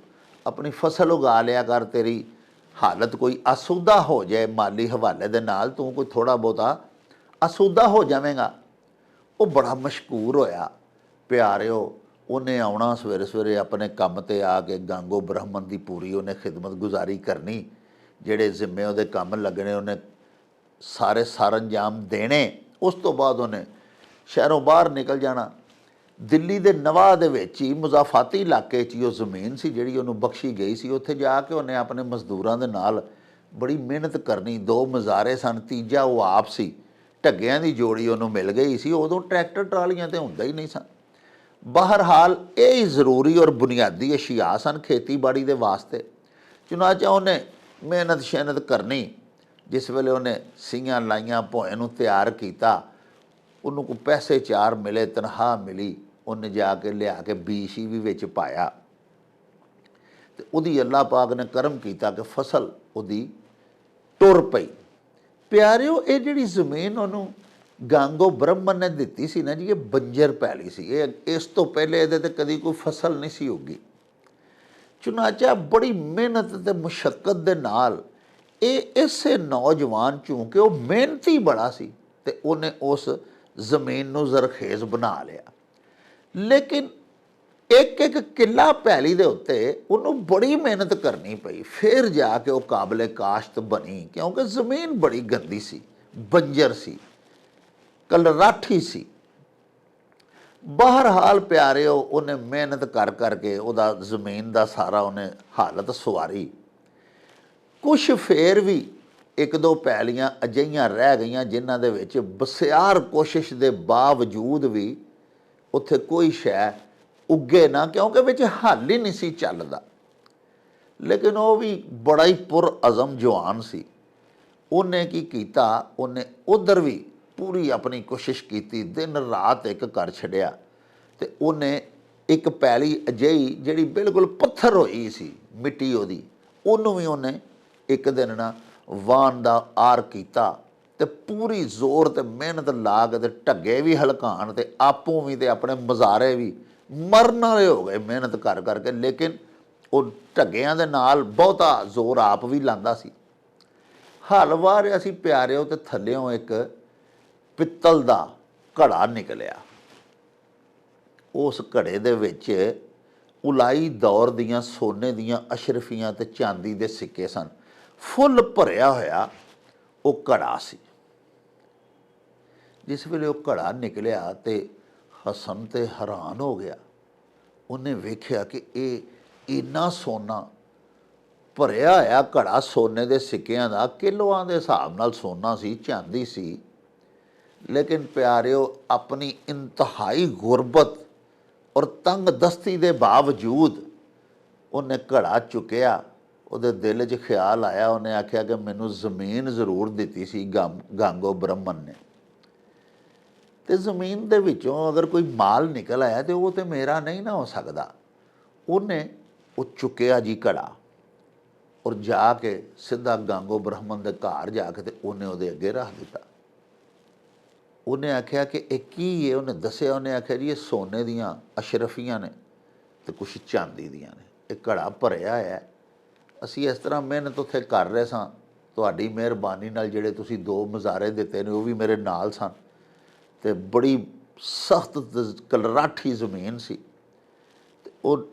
ਆਪਣੀ ਫਸਲ ਉਗਾ ਲਿਆ ਕਰ, ਤੇਰੀ ਹਾਲਤ ਕੋਈ ਆਸੂਦਾ ਹੋ ਜਾਏ ਮਾਲੀ ਹਵਾਲੇ ਦੇ ਨਾਲ, ਤੂੰ ਕੋਈ ਥੋੜ੍ਹਾ ਬਹੁਤਾ ਆਸੂਦਾ ਹੋ ਜਾਵੇਂਗਾ। ਉਹ ਬੜਾ ਮਸ਼ਕੂਰ ਹੋਇਆ ਪਿਆਰਿਓ। ਉਹਨੇ ਆਉਣਾ ਸਵੇਰੇ ਸਵੇਰੇ ਆਪਣੇ ਕੰਮ 'ਤੇ ਆ ਕੇ, ਗਾਂਗੋ ਬ੍ਰਹਮਨ ਦੀ ਪੂਰੀ ਉਹਨੇ ਖਿਦਮਤ ਗੁਜ਼ਾਰੀ ਕਰਨੀ, ਜਿਹੜੇ ਜ਼ਿੰਮੇ ਉਹਦੇ ਕੰਮ ਲੱਗਣੇ ਉਹਨੇ ਸਾਰੇ ਸਰ ਅੰਜਾਮ ਦੇਣੇ। ਉਸ ਤੋਂ ਬਾਅਦ ਉਹਨੇ ਸ਼ਹਿਰੋਂ ਬਾਹਰ ਨਿਕਲ ਜਾਣਾ। ਦਿੱਲੀ ਦੇ ਨਵਾਹ ਦੇ ਵਿੱਚ ਹੀ, ਮੁਜ਼ਾਫਾਤੀ ਇਲਾਕੇ 'ਚ ਹੀ ਉਹ ਜ਼ਮੀਨ ਸੀ ਜਿਹੜੀ ਉਹਨੂੰ ਬਖਸ਼ੀ ਗਈ ਸੀ। ਉੱਥੇ ਜਾ ਕੇ ਉਹਨੇ ਆਪਣੇ ਮਜ਼ਦੂਰਾਂ ਦੇ ਨਾਲ ਬੜੀ ਮਿਹਨਤ ਕਰਨੀ। 2 ਮਜ਼ਾਰੇ ਸਨ, ਤੀਜਾ ਉਹ ਆਪ ਸੀ। ਢੱਗਿਆਂ ਦੀ ਜੋੜੀ ਉਹਨੂੰ ਮਿਲ ਗਈ ਸੀ। ਉਦੋਂ ਟਰੈਕਟਰ ਟਰਾਲੀਆਂ ਤਾਂ ਹੁੰਦਾ ਹੀ ਨਹੀਂ ਸਨ। ਬਹਰਹਾਲ ਇਹ ਹੀ ਜ਼ਰੂਰੀ ਔਰ ਬੁਨਿਆਦੀ ਅਸ਼ੀਆ ਸਨ ਖੇਤੀਬਾੜੀ ਦੇ ਵਾਸਤੇ। ਚੁਨਾਚਾ ਉਹਨੇ ਮਿਹਨਤ ਸ਼ਿਹਨਤ ਕਰਨੀ। ਜਿਸ ਵੇਲੇ ਉਹਨੇ ਸੀਆਂ ਲਾਈਆਂ, ਭੋਏ ਨੂੰ ਤਿਆਰ ਕੀਤਾ, ਉਹਨੂੰ ਕੋਈ ਪੈਸੇ 4 ਮਿਲੇ, ਤਨਖਾਹ ਮਿਲੀ, ਉਹਨੇ ਜਾ ਕੇ ਲਿਆ ਕੇ ਬੀਜ ਵੀ ਵਿੱਚ ਪਾਇਆ, ਅਤੇ ਉਹਦੀ ਅੱਲਾਹ ਪਾਕ ਨੇ ਕਰਮ ਕੀਤਾ ਕਿ ਫਸਲ ਉਹਦੀ ਟੁਰ ਪਈ। ਪਿਆਰਿਓ, ਇਹ ਜਿਹੜੀ ਜ਼ਮੀਨ ਉਹਨੂੰ ਗਾਂਗੋ ਬ੍ਰਹਮਨ ਨੇ ਦਿੱਤੀ ਸੀ ਨਾ ਜੀ, ਇਹ ਬੰਜਰ ਪੈਲੀ ਸੀ। ਇਸ ਤੋਂ ਪਹਿਲੇ ਇਹਦੇ 'ਤੇ ਕਦੀ ਕੋਈ ਫਸਲ ਨਹੀਂ ਸੀ ਉੱਗੀ। ਚੁਨਾਚਾ ਬੜੀ ਮਿਹਨਤ ਅਤੇ ਮੁਸ਼ੱਕਤ ਦੇ ਨਾਲ ਇਹ ਇਸੇ ਨੌਜਵਾਨ, ਚੂੰਕਿ ਉਹ ਮਿਹਨਤੀ ਬੜਾ ਸੀ, ਅਤੇ ਉਹਨੇ ਉਸ ਜ਼ਮੀਨ ਨੂੰ ਜ਼ਰਖੇਜ਼ ਬਣਾ ਲਿਆ। ਲੇਕਿਨ ਇੱਕ ਕਿੱਲਾ ਪੈਲੀ ਦੇ ਉੱਤੇ ਉਹਨੂੰ ਬੜੀ ਮਿਹਨਤ ਕਰਨੀ ਪਈ, ਫਿਰ ਜਾ ਕੇ ਉਹ ਕਾਬਲੇ ਕਾਸ਼ਤ ਬਣੀ, ਕਿਉਂਕਿ ਜ਼ਮੀਨ ਬੜੀ ਗੰਦੀ ਸੀ, ਬੰਜਰ ਸੀ, ਕਲਰਾਠੀ ਸੀ। ਬਹਰਹਾਲ ਪਿਆਰਿਓ, ਉਹਨੇ ਮਿਹਨਤ ਕਰ ਕਰਕੇ ਉਹਦਾ ਜ਼ਮੀਨ ਦਾ ਸਾਰਾ ਉਹਨੇ ਹਾਲਤ ਸਵਾਰੀ। ਕੁਛ ਫੇਰ ਵੀ 1-2 ਪੈਲੀਆਂ ਅਜਿਹੀਆਂ ਰਹਿ ਗਈਆਂ ਜਿਨ੍ਹਾਂ ਦੇ ਵਿੱਚ ਬਸਿਆਰ ਕੋਸ਼ਿਸ਼ ਦੇ ਬਾਵਜੂਦ ਵੀ ਉੱਥੇ ਕੋਈ ਸ਼ੈ ਉੱਗੇ ਨਾ, ਕਿਉਂਕਿ ਵਿੱਚ ਹੱਲ ਹੀ ਨਹੀਂ ਸੀ ਚੱਲਦਾ। ਲੇਕਿਨ ਉਹ ਵੀ ਬੜਾ ਹੀ ਪੁਰਅਜ਼ਮ ਜਵਾਨ ਸੀ। ਉਹਨੇ ਕੀ ਕੀਤਾ, ਉਹਨੇ ਉੱਧਰ ਵੀ ਪੂਰੀ ਆਪਣੀ ਕੋਸ਼ਿਸ਼ ਕੀਤੀ, ਦਿਨ ਰਾਤ ਇੱਕ ਕਰ ਛੱਡਿਆ, ਅਤੇ ਉਹਨੇ ਇੱਕ ਪੈਲੀ ਅਜਿਹੀ ਜਿਹੜੀ ਬਿਲਕੁਲ ਪੱਥਰ ਹੋਈ ਸੀ, ਮਿੱਟੀ ਉਹਦੀ, ਉਹਨੂੰ ਵੀ ਉਹਨੇ ਇੱਕ ਦਿਨ ਨਾ ਵਾਹਣ ਦਾ ਆਰ ਕੀਤਾ, ਅਤੇ ਪੂਰੀ ਜ਼ੋਰ ਅਤੇ ਮਿਹਨਤ ਲਾ ਕੇ, ਅਤੇ ਢੱਗੇ ਵੀ ਹਲਕਾਣ, ਅਤੇ ਆਪੂ ਵੀ, ਅਤੇ ਆਪਣੇ ਮਜ਼ਾਰੇ ਵੀ ਮਰਨ ਵਾਲੇ ਹੋ ਗਏ ਮਿਹਨਤ ਕਰ ਕਰਕੇ। ਲੇਕਿਨ ਉਹ ਢੱਗਿਆਂ ਦੇ ਨਾਲ ਬਹੁਤਾ ਜ਼ੋਰ ਆਪ ਵੀ ਲਾਉਂਦਾ ਸੀ। ਹਲ ਵਾਹ ਰਿਹਾ ਸੀ ਪਿਆਰਿਓ, ਅਤੇ ਥੱਲਿਓਂ ਇੱਕ ਪਿੱਤਲ ਦਾ ਘੜਾ ਨਿਕਲਿਆ। ਉਸ ਘੜੇ ਦੇ ਵਿੱਚ ਉਲਾਈ ਦੌਰ ਦੀਆਂ ਸੋਨੇ ਦੀਆਂ ਅਸ਼ਰਫੀਆਂ ਅਤੇ ਚਾਂਦੀ ਦੇ ਸਿੱਕੇ ਸਨ। ਫੁੱਲ ਭਰਿਆ ਹੋਇਆ ਉਹ ਘੜਾ ਸੀ। ਜਿਸ ਵੇਲੇ ਉਹ ਘੜਾ ਨਿਕਲਿਆ ਤੇ ਹਸਨ ਤੇ ਹੈਰਾਨ ਹੋ ਗਿਆ। ਉਹਨੇ ਵੇਖਿਆ ਕਿ ਇਹ ਇੰਨਾ ਸੋਨਾ ਭਰਿਆ ਹੋਇਆ ਘੜਾ, ਸੋਨੇ ਦੇ ਸਿੱਕਿਆਂ ਦਾ, ਕਿਲੋਆਂ ਦੇ ਹਿਸਾਬ ਨਾਲ ਸੋਨਾ ਸੀ, ਚਾਂਦੀ ਸੀ। ਲੇਕਿਨ ਪਿਆਰਿਓ, ਆਪਣੀ ਇੰਤਹਾਈ ਗੁਰਬਤ ਔਰ ਤੰਗ ਦਸਤੀ ਦੇ ਬਾਵਜੂਦ ਉਹਨੇ ਘੜਾ ਚੁੱਕਿਆ। ਉਹਦੇ ਦਿਲ 'ਚ ਖਿਆਲ ਆਇਆ, ਉਹਨੇ ਆਖਿਆ ਕਿ ਮੈਨੂੰ ਜ਼ਮੀਨ ਜ਼ਰੂਰ ਦਿੱਤੀ ਸੀ ਗਾਂਗੋ ਬ੍ਰਹਮਨ ਨੇ, ਅਤੇ ਜ਼ਮੀਨ ਦੇ ਵਿੱਚੋਂ ਅਗਰ ਕੋਈ ਮਾਲ ਨਿਕਲ ਆਇਆ ਤਾਂ ਉਹ ਤਾਂ ਮੇਰਾ ਨਹੀਂ ਨਾ ਹੋ ਸਕਦਾ। ਉਹਨੇ ਉਹ ਚੁੱਕਿਆ ਜੀ ਘੜਾ, ਔਰ ਜਾ ਕੇ ਸਿੱਧਾ ਗਾਂਗੋ ਬ੍ਰਾਹਮਣ ਦੇ ਘਰ ਜਾ ਕੇ ਤੇ ਉਹਨੇ ਉਹਦੇ ਅੱਗੇ ਰੱਖ ਦਿੱਤਾ। ਉਹਨੇ ਆਖਿਆ ਕਿ ਇਹ ਕੀ ਹੈ? ਉਹਨੇ ਦੱਸਿਆ। ਉਹਨੇ ਆਖਿਆ ਜੀ ਇਹ ਸੋਨੇ ਦੀਆਂ ਅਸ਼ਰਫੀਆਂ ਨੇ ਤੇ ਕੁਛ ਚਾਂਦੀ ਦੀਆਂ ਨੇ, ਇਹ ਘੜਾ ਭਰਿਆ ਹੈ। ਅਸੀਂ ਇਸ ਤਰ੍ਹਾਂ ਮਿਹਨਤ ਉੱਥੇ ਕਰ ਰਹੇ ਸਾਂ, ਤੁਹਾਡੀ ਮਿਹਰਬਾਨੀ ਨਾਲ ਜਿਹੜੇ ਤੁਸੀਂ 2 ਮਜ਼ਾਰੇ ਦਿੱਤੇ ਨੇ ਉਹ ਵੀ ਮੇਰੇ ਨਾਲ ਸਨ, ਅਤੇ ਬੜੀ ਸਖਤ ਕਲਰਾਠੀ ਜ਼ਮੀਨ ਸੀ। ਅਤੇ ਉਹ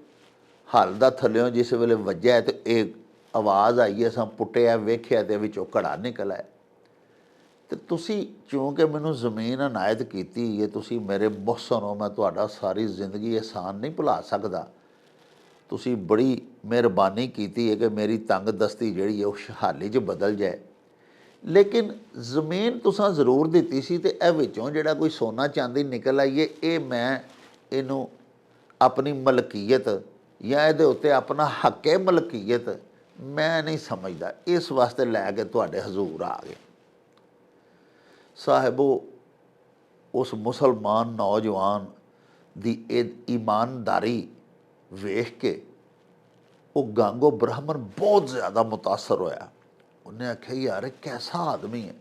ਹਲ ਦਾ ਥੱਲਿਓਂ ਜਿਸ ਵੇਲੇ ਵੱਜਿਆ ਅਤੇ ਇਹ ਆਵਾਜ਼ ਆਈ, ਅਸਾਂ ਪੁੱਟਿਆ, ਵੇਖਿਆ ਅਤੇ ਵਿੱਚੋਂ ਘੜਾ ਨਿਕਲ ਆਇਆ। ਅਤੇ ਤੁਸੀਂ ਚੂੰਕਿ ਮੈਨੂੰ ਜ਼ਮੀਨ ਅਨਾਇਤ ਕੀਤੀ ਹੈ, ਤੁਸੀਂ ਮੇਰੇ ਮੁਹਸਨ ਹੋ, ਮੈਂ ਤੁਹਾਡਾ ਸਾਰੀ ਜ਼ਿੰਦਗੀ ਅਹਿਸਾਨ ਨਹੀਂ ਭੁਲਾ ਸਕਦਾ। ਤੁਸੀਂ ਬੜੀ ਮਿਹਰਬਾਨੀ ਕੀਤੀ ਹੈ ਕਿ ਮੇਰੀ ਤੰਗ ਦਸਤੀ ਜਿਹੜੀ ਹੈ ਉਹ ਖੁਸ਼ਹਾਲੀ 'ਚ ਬਦਲ ਜਾਏ। ਲੇਕਿਨ ਜ਼ਮੀਨ ਤੁਸੀਂ ਜ਼ਰੂਰ ਦਿੱਤੀ ਸੀ, ਅਤੇ ਇਹ ਵਿੱਚੋਂ ਜਿਹੜਾ ਕੋਈ ਸੋਨਾ ਚਾਂਦੀ ਨਿਕਲ ਆਈਏ, ਇਹ ਮੈਂ ਇਹਨੂੰ ਆਪਣੀ ਮਲਕੀਅਤ ਜਾਂ ਇਹਦੇ ਉੱਤੇ ਆਪਣਾ ਹੱਕ ਮਲਕੀਅਤ ਮੈਂ ਨਹੀਂ ਸਮਝਦਾ, ਇਸ ਵਾਸਤੇ ਲੈ ਕੇ ਤੁਹਾਡੇ ਹਜ਼ੂਰ ਆ ਗਏ। ਸਾਹਿਬੋ, ਉਸ ਮੁਸਲਮਾਨ ਨੌਜਵਾਨ ਦੀ ਇਹ ਈਮਾਨਦਾਰੀ ਵੇਖ ਕੇ ਉਹ ਗਾਂਗੋ ਬ੍ਰਾਹਮਣ ਬਹੁਤ ਜ਼ਿਆਦਾ ਮੁਤਾਸਰ ਹੋਇਆ। ਉਹਨੇ ਆਖਿਆ ਯਾਰ ਇਹ ਕੈਸਾ ਆਦਮੀ ਹੈ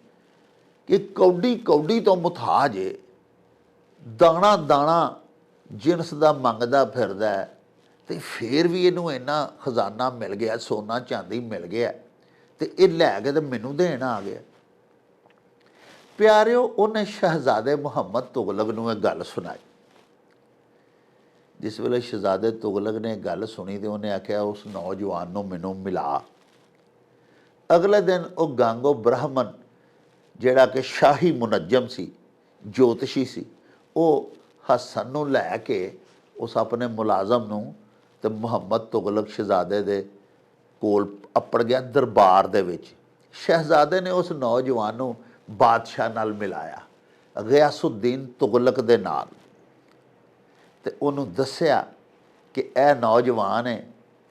ਕਿ ਕੌਡੀ ਕੌਡੀ ਤੋਂ ਮੁਤਾਜ ਹੈ, ਦਾਣਾ ਦਾਣਾ ਜਿਨਸ ਦਾ ਮੰਗਦਾ ਫਿਰਦਾ ਹੈ, ਅਤੇ ਫਿਰ ਵੀ ਇਹਨੂੰ ਇੰਨਾ ਖਜ਼ਾਨਾ ਮਿਲ ਗਿਆ, ਸੋਨਾ ਚਾਂਦੀ ਮਿਲ ਗਿਆ, ਅਤੇ ਇਹ ਲੈ ਕੇ ਤੇ ਮੈਨੂੰ ਦੇਣ ਆ ਗਿਆ। ਪਿਆਰਿਓ, ਉਹਨੇ ਸ਼ਹਿਜ਼ਾਦੇ ਮੁਹੰਮਦ ਤੁਗਲਕ ਨੂੰ ਇਹ ਗੱਲ ਸੁਣਾਈ। ਜਿਸ ਵੇਲੇ ਸ਼ਹਿਜ਼ਾਦੇ ਤੁਗਲਕ ਨੇ ਗੱਲ ਸੁਣੀ ਤੇ ਉਹਨੇ ਆਖਿਆ ਉਸ ਨੌਜਵਾਨ ਨੂੰ ਮੈਨੂੰ ਮਿਲਾ। ਅਗਲੇ ਦਿਨ ਉਹ ਗਾਂਗੋ ਬ੍ਰਾਹਮਣ ਜਿਹੜਾ ਕਿ ਸ਼ਾਹੀ ਮੁਨੱਜਮ ਸੀ, ਜੋਤਸ਼ੀ ਸੀ, ਉਹ ਹਸਨ ਨੂੰ ਲੈ ਕੇ ਉਸ ਆਪਣੇ ਮੁਲਾਜ਼ਮ ਨੂੰ ਤੇ ਮੁਹੰਮਦ ਤੁਗਲਕ ਸ਼ਹਿਜ਼ਾਦੇ ਦੇ ਕੋਲ ਅੱਪੜ ਗਿਆ ਦਰਬਾਰ ਦੇ ਵਿੱਚ। ਸ਼ਹਿਜ਼ਾਦੇ ਨੇ ਉਸ ਨੌਜਵਾਨ ਨੂੰ ਬਾਦਸ਼ਾਹ ਨਾਲ ਮਿਲਾਇਆ, ਗਿਆਸੁਦੀਨ ਤੁਗਲਕ ਦੇ ਨਾਲ, ਅਤੇ ਉਹਨੂੰ ਦੱਸਿਆ ਕਿ ਇਹ ਨੌਜਵਾਨ ਹੈ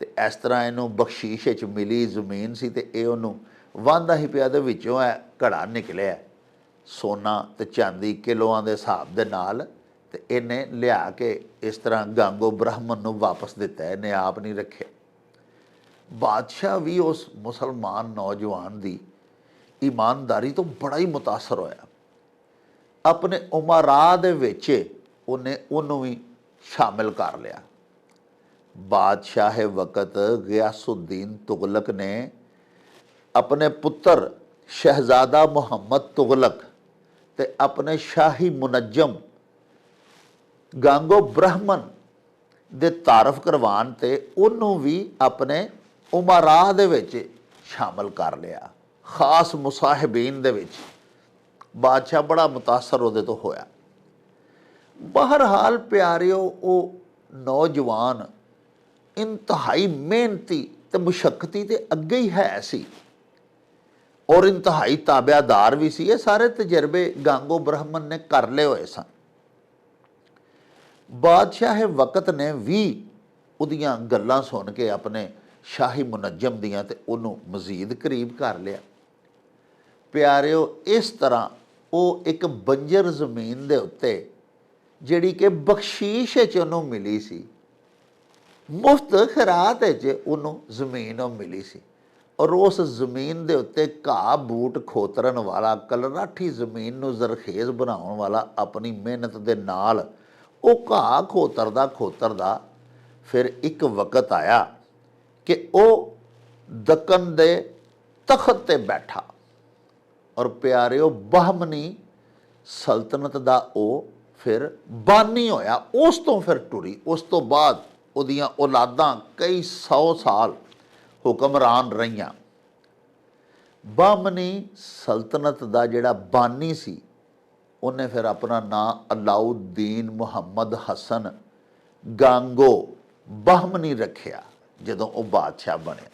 ਅਤੇ ਇਸ ਤਰ੍ਹਾਂ ਇਹਨੂੰ ਬਖਸ਼ੀਸ਼ ਵਿੱਚ ਮਿਲੀ ਜ਼ਮੀਨ ਸੀ, ਅਤੇ ਇਹ ਉਹਨੂੰ ਵਾਹੁੰਦਾ ਹੀ ਪਿਆ, ਦੇ ਵਿੱਚੋਂ ਇਹ ਘੜਾ ਨਿਕਲਿਆ ਸੋਨਾ ਅਤੇ ਚਾਂਦੀ ਕਿਲੋਆਂ ਦੇ ਹਿਸਾਬ ਦੇ ਨਾਲ, ਅਤੇ ਇਹਨੇ ਲਿਆ ਕੇ ਇਸ ਤਰ੍ਹਾਂ ਗਾਂਗੋ ਬ੍ਰਾਹਮਣ ਨੂੰ ਵਾਪਸ ਦਿੱਤਾ, ਇਹਨੇ ਆਪ ਨਹੀਂ ਰੱਖਿਆ। ਬਾਦਸ਼ਾਹ ਵੀ ਉਸ ਮੁਸਲਮਾਨ ਨੌਜਵਾਨ ਦੀ ਈਮਾਨਦਾਰੀ ਤੋਂ ਬੜਾ ਹੀ ਮੁਤਾਸਰ ਹੋਇਆ। ਆਪਣੇ ਉਮਰਾ ਦੇ ਵਿੱਚ ਉਹਨੇ ਉਹਨੂੰ ਵੀ ਸ਼ਾਮਿਲ ਕਰ ਲਿਆ। ਬਾਦਸ਼ਾਹ ਵਕਤ ਗਿਆਸੁਦੀਨ ਤੁਗਲਕ ਨੇ ਆਪਣੇ ਪੁੱਤਰ ਸ਼ਹਿਜ਼ਾਦਾ ਮੁਹੰਮਦ ਤੁਗਲਕ ਅਤੇ ਆਪਣੇ ਸ਼ਾਹੀ ਮੁਨੱਜਮ ਗਾਂਗੋ ਬ੍ਰਾਹਮਣ ਦੇ ਤਾਰਫ ਕਰਵਾਉਣ 'ਤੇ ਉਹਨੂੰ ਵੀ ਆਪਣੇ ਉਮਰਾ ਦੇ ਵਿੱਚ ਸ਼ਾਮਿਲ ਕਰ ਲਿਆ, ਖਾਸ ਮੁਸਾਹਿਬੀਨ ਦੇ ਵਿੱਚ। ਬਾਦਸ਼ਾਹ ਬੜਾ ਮੁਤਾਸਰ ਉਹਦੇ ਤੋਂ ਹੋਇਆ। ਬਹਰਹਾਲ ਪਿਆਰਿਓ, ਉਹ ਨੌਜਵਾਨ ਇੰਤਹਾਈ ਮਿਹਨਤੀ ਅਤੇ ਮੁਸ਼ੱਕਤੀ ਤੇ ਅੱਗੇ ਹੀ ਹੈ ਸੀ, ਔਰ ਇੰਤਹਾਈ ਤਾਬਿਆਦਾਰ ਵੀ ਸੀ। ਇਹ ਸਾਰੇ ਤਜਰਬੇ ਗਾਂਗੋ ਬ੍ਰਾਹਮਣ ਨੇ ਕਰ ਲਏ ਹੋਏ ਸਨ। ਬਾਦਸ਼ਾਹ ਵਕਤ ਨੇ ਵੀ ਉਹਦੀਆਂ ਗੱਲਾਂ ਸੁਣ ਕੇ ਆਪਣੇ ਸ਼ਾਹੀ ਮੁਨੱਜਮ ਦੀਆਂ ਅਤੇ ਉਹਨੂੰ ਮਜ਼ੀਦ ਕਰੀਬ ਕਰ ਲਿਆ। ਪਿਆਰਿਓ, ਇਸ ਤਰ੍ਹਾਂ ਉਹ ਇੱਕ ਬੰਜਰ ਜ਼ਮੀਨ ਦੇ ਉੱਤੇ ਜਿਹੜੀ ਕਿ ਬਖਸ਼ੀਸ਼ ਵਿੱਚ ਉਹਨੂੰ ਮਿਲੀ ਸੀ, ਮੁਫਤ ਖੈਰਾਤ ਵਿੱਚ ਉਹਨੂੰ ਜ਼ਮੀਨ ਉਹ ਮਿਲੀ ਸੀ, ਔਰ ਉਸ ਜ਼ਮੀਨ ਦੇ ਉੱਤੇ ਘਾਹ ਬੂਟ ਖੋਤਰਨ ਵਾਲਾ, ਕਲਰਾਠੀ ਜ਼ਮੀਨ ਨੂੰ ਜ਼ਰਖੇਜ਼ ਬਣਾਉਣ ਵਾਲਾ ਆਪਣੀ ਮਿਹਨਤ ਦੇ ਨਾਲ ਉਹ ਘਾਹ ਖੋਤਰਦਾ ਫਿਰ ਇੱਕ ਵਕਤ ਆਇਆ ਕਿ ਉਹ ਦੱਕਨ ਦੇ ਤਖਤ 'ਤੇ ਬੈਠਾ, ਔਰ ਪਿਆਰਿਓ ਬਹਮਨੀ ਸਲਤਨਤ ਦਾ ਉਹ ਫਿਰ ਬਾਨੀ ਹੋਇਆ। ਉਸ ਤੋਂ ਫਿਰ ਟੁਰੀ, ਉਸ ਤੋਂ ਬਾਅਦ ਉਹਦੀਆਂ ਔਲਾਦਾਂ ਕਈ 100 ਸਾਲ ਹੁਕਮਰਾਨ ਰਹੀਆਂ। ਬਹਮਨੀ ਸਲਤਨਤ ਦਾ ਜਿਹੜਾ ਬਾਨੀ ਸੀ, ਉਹਨੇ ਫਿਰ ਆਪਣਾ ਨਾਂ ਅਲਾਉਦੀਨ ਮੁਹੰਮਦ ਹਸਨ ਗਾਂਗੋ ਬਹਮਨੀ ਰੱਖਿਆ ਜਦੋਂ ਉਹ ਬਾਦਸ਼ਾਹ ਬਣਿਆ।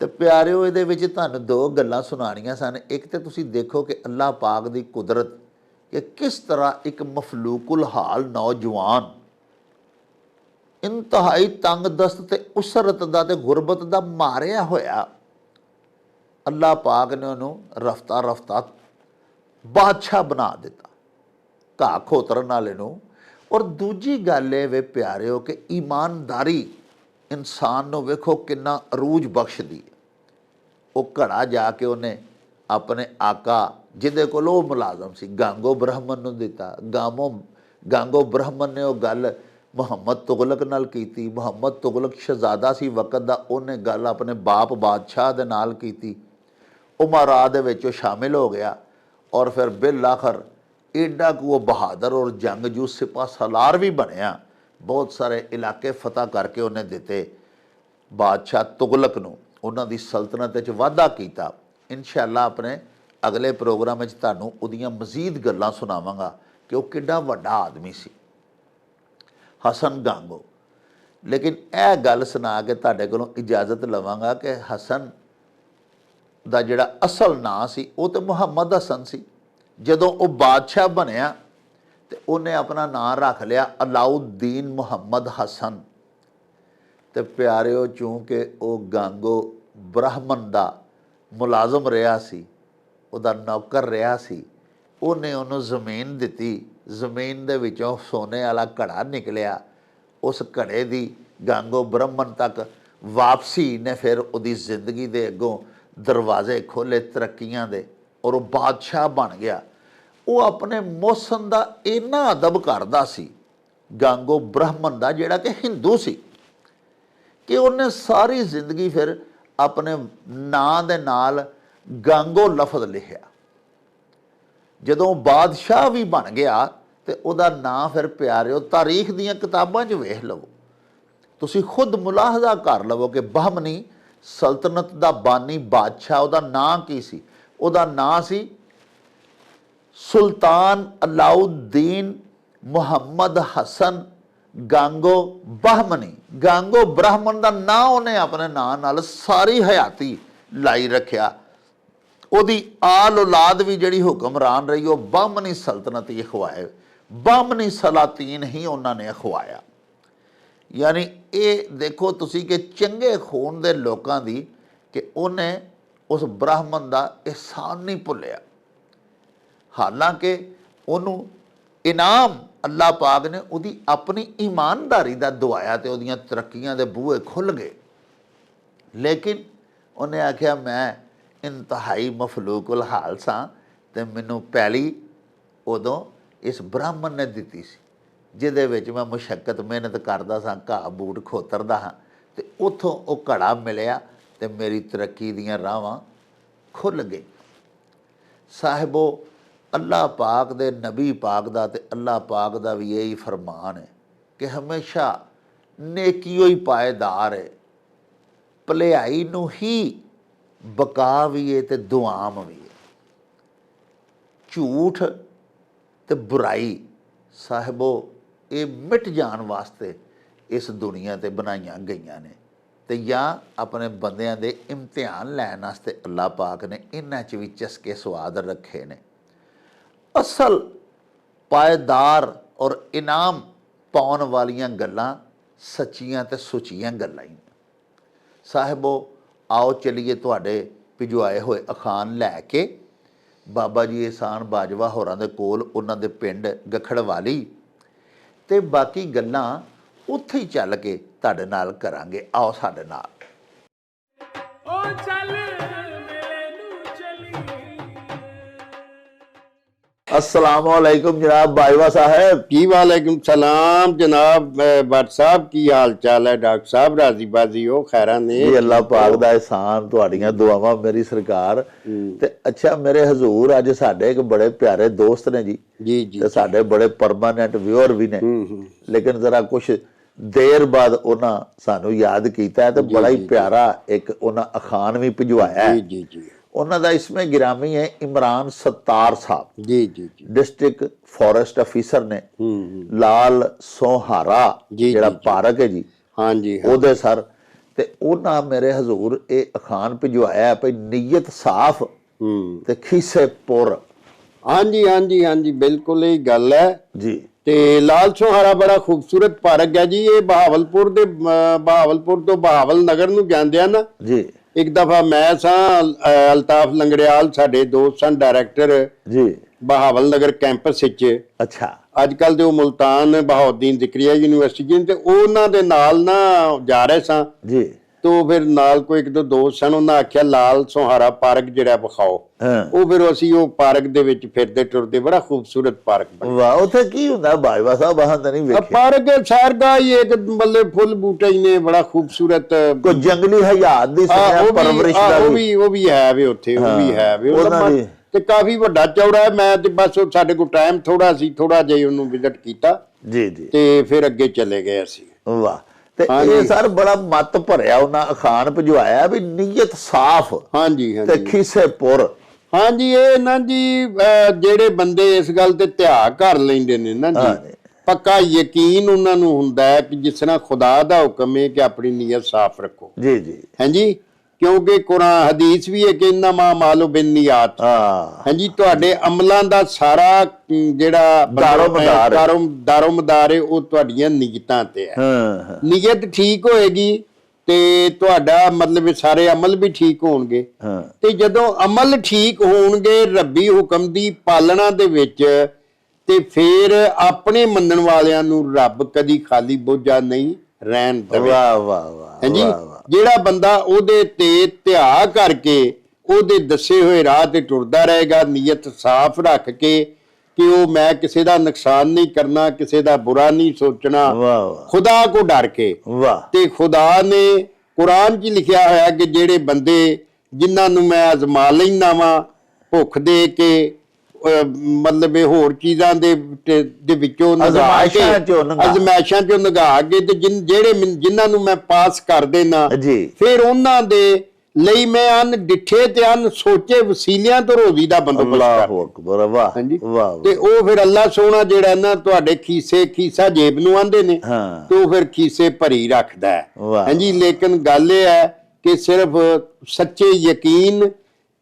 ਅਤੇ ਪਿਆਰਿਓ, ਇਹਦੇ ਵਿੱਚ ਤੁਹਾਨੂੰ 2 ਗੱਲਾਂ ਸੁਣਾਉਣੀਆਂ ਸਨ। ਇੱਕ ਤਾਂ ਤੁਸੀਂ ਦੇਖੋ ਕਿ ਅੱਲਾਹ ਪਾਕ ਦੀ ਕੁਦਰਤ ਕਿ ਕਿਸ ਤਰ੍ਹਾਂ ਇੱਕ ਮਫਲੂਕੁਲ ਹਾਲ ਨੌਜਵਾਨ ਇੰਤਹਾਈ ਤੰਗ ਦਸਤ ਅਤੇ ਉਸਰਤ ਦਾ ਅਤੇ ਗੁਰਬਤ ਦਾ ਮਾਰਿਆ ਹੋਇਆ, ਅੱਲਾਹ ਪਾਕ ਨੇ ਉਹਨੂੰ ਰਫਤਾ ਰਫਤਾ ਬਾਦਸ਼ਾਹ ਬਣਾ ਦਿੱਤਾ, ਘਾਹ ਖੋਤਰਨ ਵਾਲੇ ਨੂੰ। ਔਰ ਦੂਜੀ ਗੱਲ ਇਹ ਵੇ ਪਿਆਰਿਓ ਕਿ ਈਮਾਨਦਾਰੀ ਇਨਸਾਨ ਨੂੰ ਵੇਖੋ ਕਿੰਨਾ ਅਰੂਜ ਬਖਸ਼ਦੀ ਹੈ। ਉਹ ਘੜਾ ਜਾ ਕੇ ਉਹਨੇ ਆਪਣੇ ਆਕਾ ਜਿਹਦੇ ਕੋਲ ਉਹ ਮੁਲਾਜ਼ਮ ਸੀ ਗਾਂਗੋ ਬ੍ਰਾਹਮਣ ਨੂੰ ਦਿੱਤਾ। ਗਾਂਗੋ ਬ੍ਰਾਹਮਣ ਨੇ ਉਹ ਗੱਲ ਮੁਹੰਮਦ ਤੁਗਲਕ ਨਾਲ ਕੀਤੀ। ਮੁਹੰਮਦ ਤੁਗਲਕ ਸ਼ਹਿਜ਼ਾਦਾ ਸੀ ਵਕਤ ਦਾ, ਉਹਨੇ ਗੱਲ ਆਪਣੇ ਬਾਪ ਬਾਦਸ਼ਾਹ ਦੇ ਨਾਲ ਕੀਤੀ। ਉਮਰਾ ਦੇ ਵਿੱਚ ਉਹ ਸ਼ਾਮਿਲ ਹੋ ਗਿਆ ਔਰ ਫਿਰ ਬਿਲ ਆਖਰ ਏਡਾ ਕੁ ਉਹ ਬਹਾਦਰ ਔਰ ਜੰਗਜੂ ਸਿਪਾਹ ਸਾਲਾਰ ਵੀ ਬਣਿਆ। ਬਹੁਤ ਸਾਰੇ ਇਲਾਕੇ ਫਤਹ ਕਰਕੇ ਉਹਨੇ ਦਿੱਤੇ ਬਾਦਸ਼ਾਹ ਤੁਗਲਕ ਨੂੰ, ਉਹਨਾਂ ਦੀ ਸਲਤਨਤ ਵਿੱਚ ਵਾਧਾ ਕੀਤਾ। ਇਨਸ਼ਾਅੱਲਾ ਆਪਣੇ ਅਗਲੇ ਪ੍ਰੋਗਰਾਮ ਵਿੱਚ ਤੁਹਾਨੂੰ ਉਹਦੀਆਂ ਮਜ਼ੀਦ ਗੱਲਾਂ ਸੁਣਾਵਾਂਗਾ ਕਿ ਉਹ ਕਿੱਡਾ ਵੱਡਾ ਆਦਮੀ ਸੀ ਹਸਨ ਗਾਂਗੋ। ਲੇਕਿਨ ਇਹ ਗੱਲ ਸੁਣਾ ਕੇ ਤੁਹਾਡੇ ਕੋਲੋਂ ਇਜਾਜ਼ਤ ਲਵਾਂਗਾ ਕਿ ਹਸਨ ਦਾ ਜਿਹੜਾ ਅਸਲ ਨਾਂ ਸੀ ਉਹ ਤਾਂ ਮੁਹੰਮਦ ਹਸਨ ਸੀ। ਜਦੋਂ ਉਹ ਬਾਦਸ਼ਾਹ ਬਣਿਆ ਤੇ ਉਹਨੇ ਆਪਣਾ ਨਾਂ ਰੱਖ ਲਿਆ ਅਲਾਉਦੀਨ ਮੁਹੰਮਦ ਹਸਨ। ਤੇ ਪਿਆਰਿਓ, ਚੂੰਕਿ ਉਹ ਗਾਂਗੋ ਬ੍ਰਾਹਮਣ ਦਾ ਮੁਲਾਜ਼ਮ ਰਿਹਾ ਸੀ, ਉਹਦਾ ਨੌਕਰ ਰਿਹਾ ਸੀ, ਉਹਨੇ ਉਹਨੂੰ ਜ਼ਮੀਨ ਦਿੱਤੀ। ਜ਼ਮੀਨ ਦੇ ਵਿੱਚੋਂ ਸੋਨੇ ਵਾਲਾ ਘੜਾ ਨਿਕਲਿਆ। ਉਸ ਘੜੇ ਦੀ ਗਾਂਗੋ ਬ੍ਰਾਹਮਣ ਤੱਕ ਵਾਪਸੀ ਨੇ ਫਿਰ ਉਹਦੀ ਜ਼ਿੰਦਗੀ ਦੇ ਅੱਗੋਂ ਦਰਵਾਜ਼ੇ ਖੋਲ੍ਹੇ ਤਰੱਕੀਆਂ ਦੇ ਔਰ ਉਹ ਬਾਦਸ਼ਾਹ ਬਣ ਗਿਆ। ਉਹ ਆਪਣੇ ਮੌਸਮ ਦਾ ਇੰਨਾ ਅਦਬ ਕਰਦਾ ਸੀ ਗਾਂਗੋ ਬ੍ਰਾਹਮਣ ਦਾ, ਜਿਹੜਾ ਕਿ ਹਿੰਦੂ ਸੀ, ਕਿ ਉਹਨੇ ਸਾਰੀ ਜ਼ਿੰਦਗੀ ਫਿਰ ਆਪਣੇ ਨਾਂ ਦੇ ਨਾਲ ਗਾਂਗੋ ਲਫ਼ਜ਼ ਲਿਖਿਆ। ਜਦੋਂ ਬਾਦਸ਼ਾਹ ਵੀ ਬਣ ਗਿਆ ਤੇ ਉਹਦਾ ਨਾਂ ਫਿਰ ਪਿਆਰਿਓ ਤਾਰੀਖ ਦੀਆਂ ਕਿਤਾਬਾਂ 'ਚ ਵੇਖ ਲਵੋ, ਤੁਸੀਂ ਖੁਦ ਮੁਲਾਹਜ਼ਾ ਕਰ ਲਵੋ ਕਿ ਬਹਮਨੀ ਸਲਤਨਤ ਦਾ ਬਾਨੀ ਬਾਦਸ਼ਾਹ ਉਹਦਾ ਨਾਂ ਕੀ ਸੀ। ਉਹਦਾ ਨਾਂ ਸੀ ਸੁਲਤਾਨ ਅਲਾਉਦੀਨ ਮੁਹੰਮਦ ਹਸਨ ਗਾਂਗੋ ਬਹਮਨੀ। ਗਾਂਗੋ ਬ੍ਰਾਹਮਣ ਦਾ ਨਾਂ ਉਹਨੇ ਆਪਣੇ ਨਾਂ ਨਾਲ ਸਾਰੀ ਹਯਾਤੀ ਲਾਈ ਰੱਖਿਆ। ਉਹਦੀ ਆਲ ਔਲਾਦ ਵੀ ਜਿਹੜੀ ਹੁਕਮਰਾਨ ਰਹੀ ਉਹ ਬਹਮਨੀ ਸਲਤਨਤ ਹੀ ਅਖਵਾਏ, ਬਹਮਨੀ ਸਲਾਤੀਨ ਹੀ ਉਹਨਾਂ ਨੇ ਅਖਵਾਇਆ। ਯਾਨੀ ਇਹ ਦੇਖੋ ਤੁਸੀਂ ਕਿ ਚੰਗੇ ਖੂਨ ਦੇ ਲੋਕਾਂ ਦੀ ਕਿ ਉਹਨੇ ਉਸ ਬ੍ਰਾਹਮਣ ਦਾ ਅਹਿਸਾਨ ਨਹੀਂ ਭੁੱਲਿਆ। ਹਾਲਾਂਕਿ ਉਹਨੂੰ ਇਨਾਮ ਅੱਲਾਹ ਪਾਕ ਨੇ ਉਹਦੀ ਆਪਣੀ ਈਮਾਨਦਾਰੀ ਦਾ ਦਵਾਇਆ ਤੇ ਉਹਦੀਆਂ ਤਰੱਕੀਆਂ ਦੇ ਬੂਹੇ ਖੁੱਲ੍ਹ ਗਏ। ਲੇਕਿਨ ਉਹਨੇ ਆਖਿਆ ਮੈਂ ਇੰਤਹਾਈ ਮਫਲੂਕੁਲ ਹਾਲ ਸਾਂ ਤੇ ਮੈਨੂੰ ਪਹਿਲੀ ਉਦੋਂ ਇਸ ਬ੍ਰਾਹਮਣ ਨੇ ਦਿੱਤੀ ਸੀ, ਜਿਹਦੇ ਵਿੱਚ ਮੈਂ ਮੁਸ਼ੱਕਤ ਮਿਹਨਤ ਕਰਦਾ ਸਾਂ, ਘਾਹ ਬੂਟ ਖੋਤਰਦਾ ਹਾਂ, ਤੇ ਉੱਥੋਂ ਉਹ ਘੜਾ ਮਿਲਿਆ ਤੇ ਮੇਰੀ ਤਰੱਕੀ ਦੀਆਂ ਰਾਹਾਂ ਖੁੱਲ੍ਹ ਗਈ। ਸਾਹਿਬੋ, ਅੱਲਾਹ ਪਾਕ ਦੇ ਨਬੀ ਪਾਕ ਦਾ ਤੇ ਅੱਲਾਹ ਪਾਕ ਦਾ ਵੀ ਇਹੀ ਫਰਮਾਨ ਹੈ ਕਿ ਹਮੇਸ਼ਾ ਨੇਕੀਓ ਹੀ ਪਾਏਦਾਰ ਹੈ, ਭਲਾਈ ਨੂੰ ਹੀ ਬਕਾ ਵੀ ਹੈ ਤੇ ਦੁਆਮ ਵੀ ਹੈ। ਝੂਠ ਤੇ ਬੁਰਾਈ ਸਾਹਿਬੋ ਇਹ ਮਿਟ ਜਾਣ ਵਾਸਤੇ ਇਸ ਦੁਨੀਆ ਤੇ ਬਣਾਈਆਂ ਗਈਆਂ ਨੇ, ਤੇ ਜਾਂ ਆਪਣੇ ਬੰਦਿਆਂ ਦੇ ਇਮਤਿਹਾਨ ਲੈਣ ਵਾਸਤੇ ਅੱਲਾਹ ਪਾਕ ਨੇ ਇਹਨਾਂ 'ਚ ਵੀ ਚਸਕੇ ਸਵਾਦ ਰੱਖੇ ਨੇ। ਅਸਲ ਪਾਏਦਾਰ ਔਰ ਇਨਾਮ ਪਾਉਣ ਵਾਲੀਆਂ ਗੱਲਾਂ ਸੱਚੀਆਂ ਤੇ ਸੁੱਚੀਆਂ ਗੱਲਾਂ ਹੀ। ਸਾਹਿਬੋ, ਆਓ ਚਲੀਏ ਤੁਹਾਡੇ ਭਿਜਵਾਏ ਹੋਏ ਅਖਾਣ ਲੈ ਕੇ ਬਾਬਾ ਜੀ ਅਹਿਸਾਨ ਬਾਜਵਾ ਹੋਰਾਂ ਦੇ ਕੋਲ, ਉਹਨਾਂ ਦੇ ਪਿੰਡ ਗਖੜਵਾਲੀ, ਤੇ ਬਾਕੀ ਗੱਲਾਂ ਉੱਥੇ ਹੀ ਚੱਲ ਕੇ ਤੁਹਾਡੇ ਨਾਲ ਕਰਾਂਗੇ। ਆਓ ਸਾਡੇ ਨਾਲ। अस्सलाम वालेकुम जनाब बाजवा साहब। जी वालेकुम सलाम जनाब भट्ट साहब, की हाल चाल है? डॉक्टर साहब राजी बाजी हो? खैरा ने जी, अल्लाह पाक दा एहसान, तुहाड़ियां दुआवां मेरी सरकार। ते अच्छा मेरे हजूर अज साडे एक बड़े प्यारे दोस्त ने जी ते साडे बड़े परमानेंट व्यूअर भी ने, लेकिन जरा कुछ देर बाद उन्हां सानू याद कीता है ते बड़ा ही प्यारा एक उन्हां अखान भी भिजवाया है। जी जी उन्हां दा इसमें गिरामी है इमरान सत्तार साहब, जी जी जी डिस्ट्रिक्ट फॉरेस्ट अफिसर ने लाल सोहारा ਜਿਹੜਾ ਪਾਰਕ ਹੈ ਜੀ, ਹਾਂਜੀ ਉਹਦੇ ਸਰ। ਤੇ ਉਹਨਾਂ ਮੇਰੇ ਹਜ਼ੂਰ ਇਹ ਅਖਾਨ ਭਿਜਵਾਇਆ ਭਈ ਨੀਅਤ ਸਾਫ਼ ਤੇ ਖੀਸੇ ਪੁਰ। ਹਾਂਜੀ ਹਾਂਜੀ ਹਾਂਜੀ ਬਿਲਕੁਲ ਇਹ ਗੱਲ ਹੈ ਜੀ। ਤੇ ਲਾਲ ਸੋਹਾਰਾ ਬੜਾ ਖੂਬਸੂਰਤ ਪਾਰਕ ਹੈ ਜੀ। ਇਹ ਬਹਾਵਲਪੁਰ ਤੋਂ ਬਹਾਵਲ ਨਗਰ ਨੂੰ ਜਾਂਦੇ ਆ ਨਾ ਜੀ। ਇੱਕ ਦਫਾ ਮੈਂ ਸਾਂ ਅਲਤਾਫ ਲੰਗੜਿਆਲ ਸਾਡੇ ਦੋਸਤ ਸਨ ਡਾਇਰੈਕਟਰ ਜੀ, ਬਹਾਵਲ ਨਗਰ ਕੈਂਪਸ ਵਿੱਚ। ਅੱਛਾ ਅੱਜ ਕੱਲ ਤੇ ਉਹ ਮੁਲਤਾਨ ਬਹਾਉਦੀਨ ਜ਼ਿਕਰੀਆ ਯੂਨੀਵਰਸਿਟੀ ਤੇ ਉਹਨਾਂ ਦੇ ਨਾਲ ਨਾ ਜਾ ਰਹੇ ਸਾਂ ਜੀ। ਤੋ ਫਿਰ ਨਾਲ ਕੋਈ ਇੱਕ ਦੋ ਦੋਸਤ ਸਨ, ਉਹਨਾਂ ਆਖਿਆ ਲਾਲ ਸੁਹਾਰਾ ਪਾਰਕ ਜਿਹੜਾ ਵਿਖਾਓ। ਉਹ ਫਿਰ ਅਸੀਂ ਉਹ ਪਾਰਕ ਦੇ ਵਿੱਚ ਫਿਰਦੇ ਟੁਰਦੇ, ਬੜਾ ਖੂਬਸੂਰਤ ਪਾਰਕ ਬਣਿਆ। ਵਾਹ, ਉੱਥੇ ਕੀ ਹੁੰਦਾ ਬਾਜਵਾ ਸਾਹਿਬ? ਬਾਹਾਂ ਤਾਂ ਨਹੀਂ ਵੇਖਿਆ। ਪਾਰਕ ਸੈਰਗਾਹ ਹੀ ਇੱਕ ਮਤਲਬ ਫੁੱਲ ਬੂਟੇ ਹੀ ਨੇ, ਬੜਾ ਖੂਬਸੂਰਤ। ਕੋਈ ਜੰਗਲੀ ਹਯਾਤ ਦੀ ਪਰਵਰਿਸ਼ ਦਾ ਉਹ ਵੀ ਹੈ ਵੇ ਉੱਥੇ, ਉਹ ਵੀ ਹੈ ਵੇ ਤੇ ਕਾਫੀ ਵੱਡਾ ਚੌੜਾ ਹੈ। ਮੈਂ ਤੇ ਬਸ ਸਾਡੇ ਕੋਲ ਟਾਈਮ ਥੋੜਾ ਸੀ, ਥੋੜਾ ਜਿਹਾ ਉਹਨੂੰ ਵਿਜ਼ਿਟ ਕੀਤਾ ਜੀ ਜੀ, ਤੇ ਫਿਰ ਅੱਗੇ ਚਲੇ ਗਏ ਅਸੀਂ। ਵਾਹ, ਤੇ ਇਹ ਸਰ ਬੜਾ ਮੱਤ ਭਰਿਆ ਉਹਨਾਂ ਅਖਾਣ ਭਜਵਾਇਆ ਵੀ ਨੀਅਤ ਸਾਫ਼। ਹਾਂਜੀ ਤੇ ਖੀਸੇ ਪੁਰ। ਹਾਂਜੀ, ਇਹ ਨਾ ਜੀ ਜਿਹੜੇ ਬੰਦੇ ਇਸ ਗੱਲ ਤੇ ਧਿਆ ਕਰ ਲੈਂਦੇ ਨੇ ਨਾ ਜੀ, ਪੱਕਾ ਯਕੀਨ ਉਹਨਾਂ ਨੂੰ ਹੁੰਦਾ ਹੈ ਕਿ ਜਿਸ ਤਰ੍ਹਾਂ ਖੁਦਾ ਦਾ ਹੁਕਮ ਹੈ ਕਿ ਆਪਣੀ ਨੀਅਤ ਸਾਫ਼ ਰੱਖੋ। ਜੀ ਜੀ, ਹਾਂਜੀ, ਕਿਉਂਕਿ ਕੁਰਾਨ ਹਦੀਸ ਵੀ ਹੈ ਕਿ ਇਨਮਾ ਮਾਲੂ ਬਿਨ ਨੀਅਤ। ਹਾਂਜੀ, ਤੁਹਾਡੇ ਅਮਲਾਂ ਦਾ ਸਾਰਾ ਜਿਹੜਾ ਦਾਰੋ ਮਦਾਰ ਹੈ ਉਹ ਤੁਹਾਡੀਆਂ ਨੀਅਤਾਂ ਤੇ ਹੈ। ਨੀਅਤ ਠੀਕ ਹੋਏਗੀ ਤੇ ਤੁਹਾਡਾ ਮਤਲਬ ਸਾਰੇ ਅਮਲ ਵੀ ਠੀਕ ਹੋਣਗੇ। ਤੇ ਜਦੋਂ ਅਮਲ ਠੀਕ ਹੋਣਗੇ ਰੱਬੀ ਹੁਕਮ ਦੀ ਪਾਲਣਾ ਦੇ ਵਿੱਚ, ਤੇ ਫਿਰ ਆਪਣੇ ਮੰਨਣ ਵਾਲਿਆਂ ਨੂੰ ਰੱਬ ਕਦੀ ਖਾਲੀ ਬੋਝਾ ਨਹੀਂ ਰਹਿਣ ਦੇਵੇ। ਵਾਹ ਵਾਹ ਵਾਹ। ਹਾਂਜੀ, ਜਿਹੜਾ ਬੰਦਾ ਉਹਦੇ ਤੇ ਧਿਆ ਕਰਕੇ ਉਹਦੇ ਦੱਸੇ ਹੋਏ ਰਾਹ ਤੇ ਟੁਰਦਾ ਰਹੇਗਾ, ਨੀਅਤ ਸਾਫ਼ ਰੱਖ ਕੇ ਕਿ ਉਹ ਮੈਂ ਕਿਸੇ ਦਾ ਨੁਕਸਾਨ ਨਹੀਂ ਕਰਨਾ, ਕਿਸੇ ਦਾ ਬੁਰਾ ਨਹੀਂ ਸੋਚਣਾ, ਖੁਦਾ ਕੋ ਡਰ ਕੇ। ਤੇ ਖੁਦਾ ਨੇ ਕੁਰਾਨ 'ਚ ਲਿਖਿਆ ਹੋਇਆ ਕਿ ਜਿਹੜੇ ਬੰਦੇ ਜਿਨ੍ਹਾਂ ਨੂੰ ਮੈਂ ਅਜ਼ਮਾ ਲੈਂਦਾ ਵਾਂ ਭੁੱਖ ਦੇ ਕੇ, ਮਤਲਬ ਹੋਰ ਚੀਜ਼ਾਂ ਦੇ ਵਿੱਚੋਂ ਅਜ਼ਮਾਇਸ਼ਾਂ ਚੋਂ ਨਗਾ ਕੇ, ਤੇ ਜਿਨ੍ਹਾਂ ਨੂੰ ਮੈਂ ਪਾਸ ਕਰ ਦੇਣਾ, ਫਿਰ ਉਹਨਾਂ ਦੇ ਲਈ ਮੈਂ ਅਨ ਡਿੱਠੇ ਤੇ ਅਨ ਸੋਚੇ ਵਸੀਲਿਆਂ ਤੋਂ ਰੋਜ਼ੀ ਦਾ ਬੰਦੋਬਸਤ ਕਰ। ਤੇ ਉਹ ਫਿਰ ਅੱਲਾ ਸੋਹਣਾ ਜਿਹੜਾ ਨਾ ਤੁਹਾਡੇ ਖੀਸਾ ਜੇਬ ਨੂੰ ਆਂਦੇ ਨੇ, ਤੇ ਉਹ ਫਿਰ ਖੀਸੇ ਭਰੀ ਰੱਖਦਾ ਹੈ। ਹਾਂਜੀ, ਲੇਕਿਨ ਗੱਲ ਇਹ ਹੈ ਕਿ ਸਿਰਫ ਸੱਚੇ ਯਕੀਨ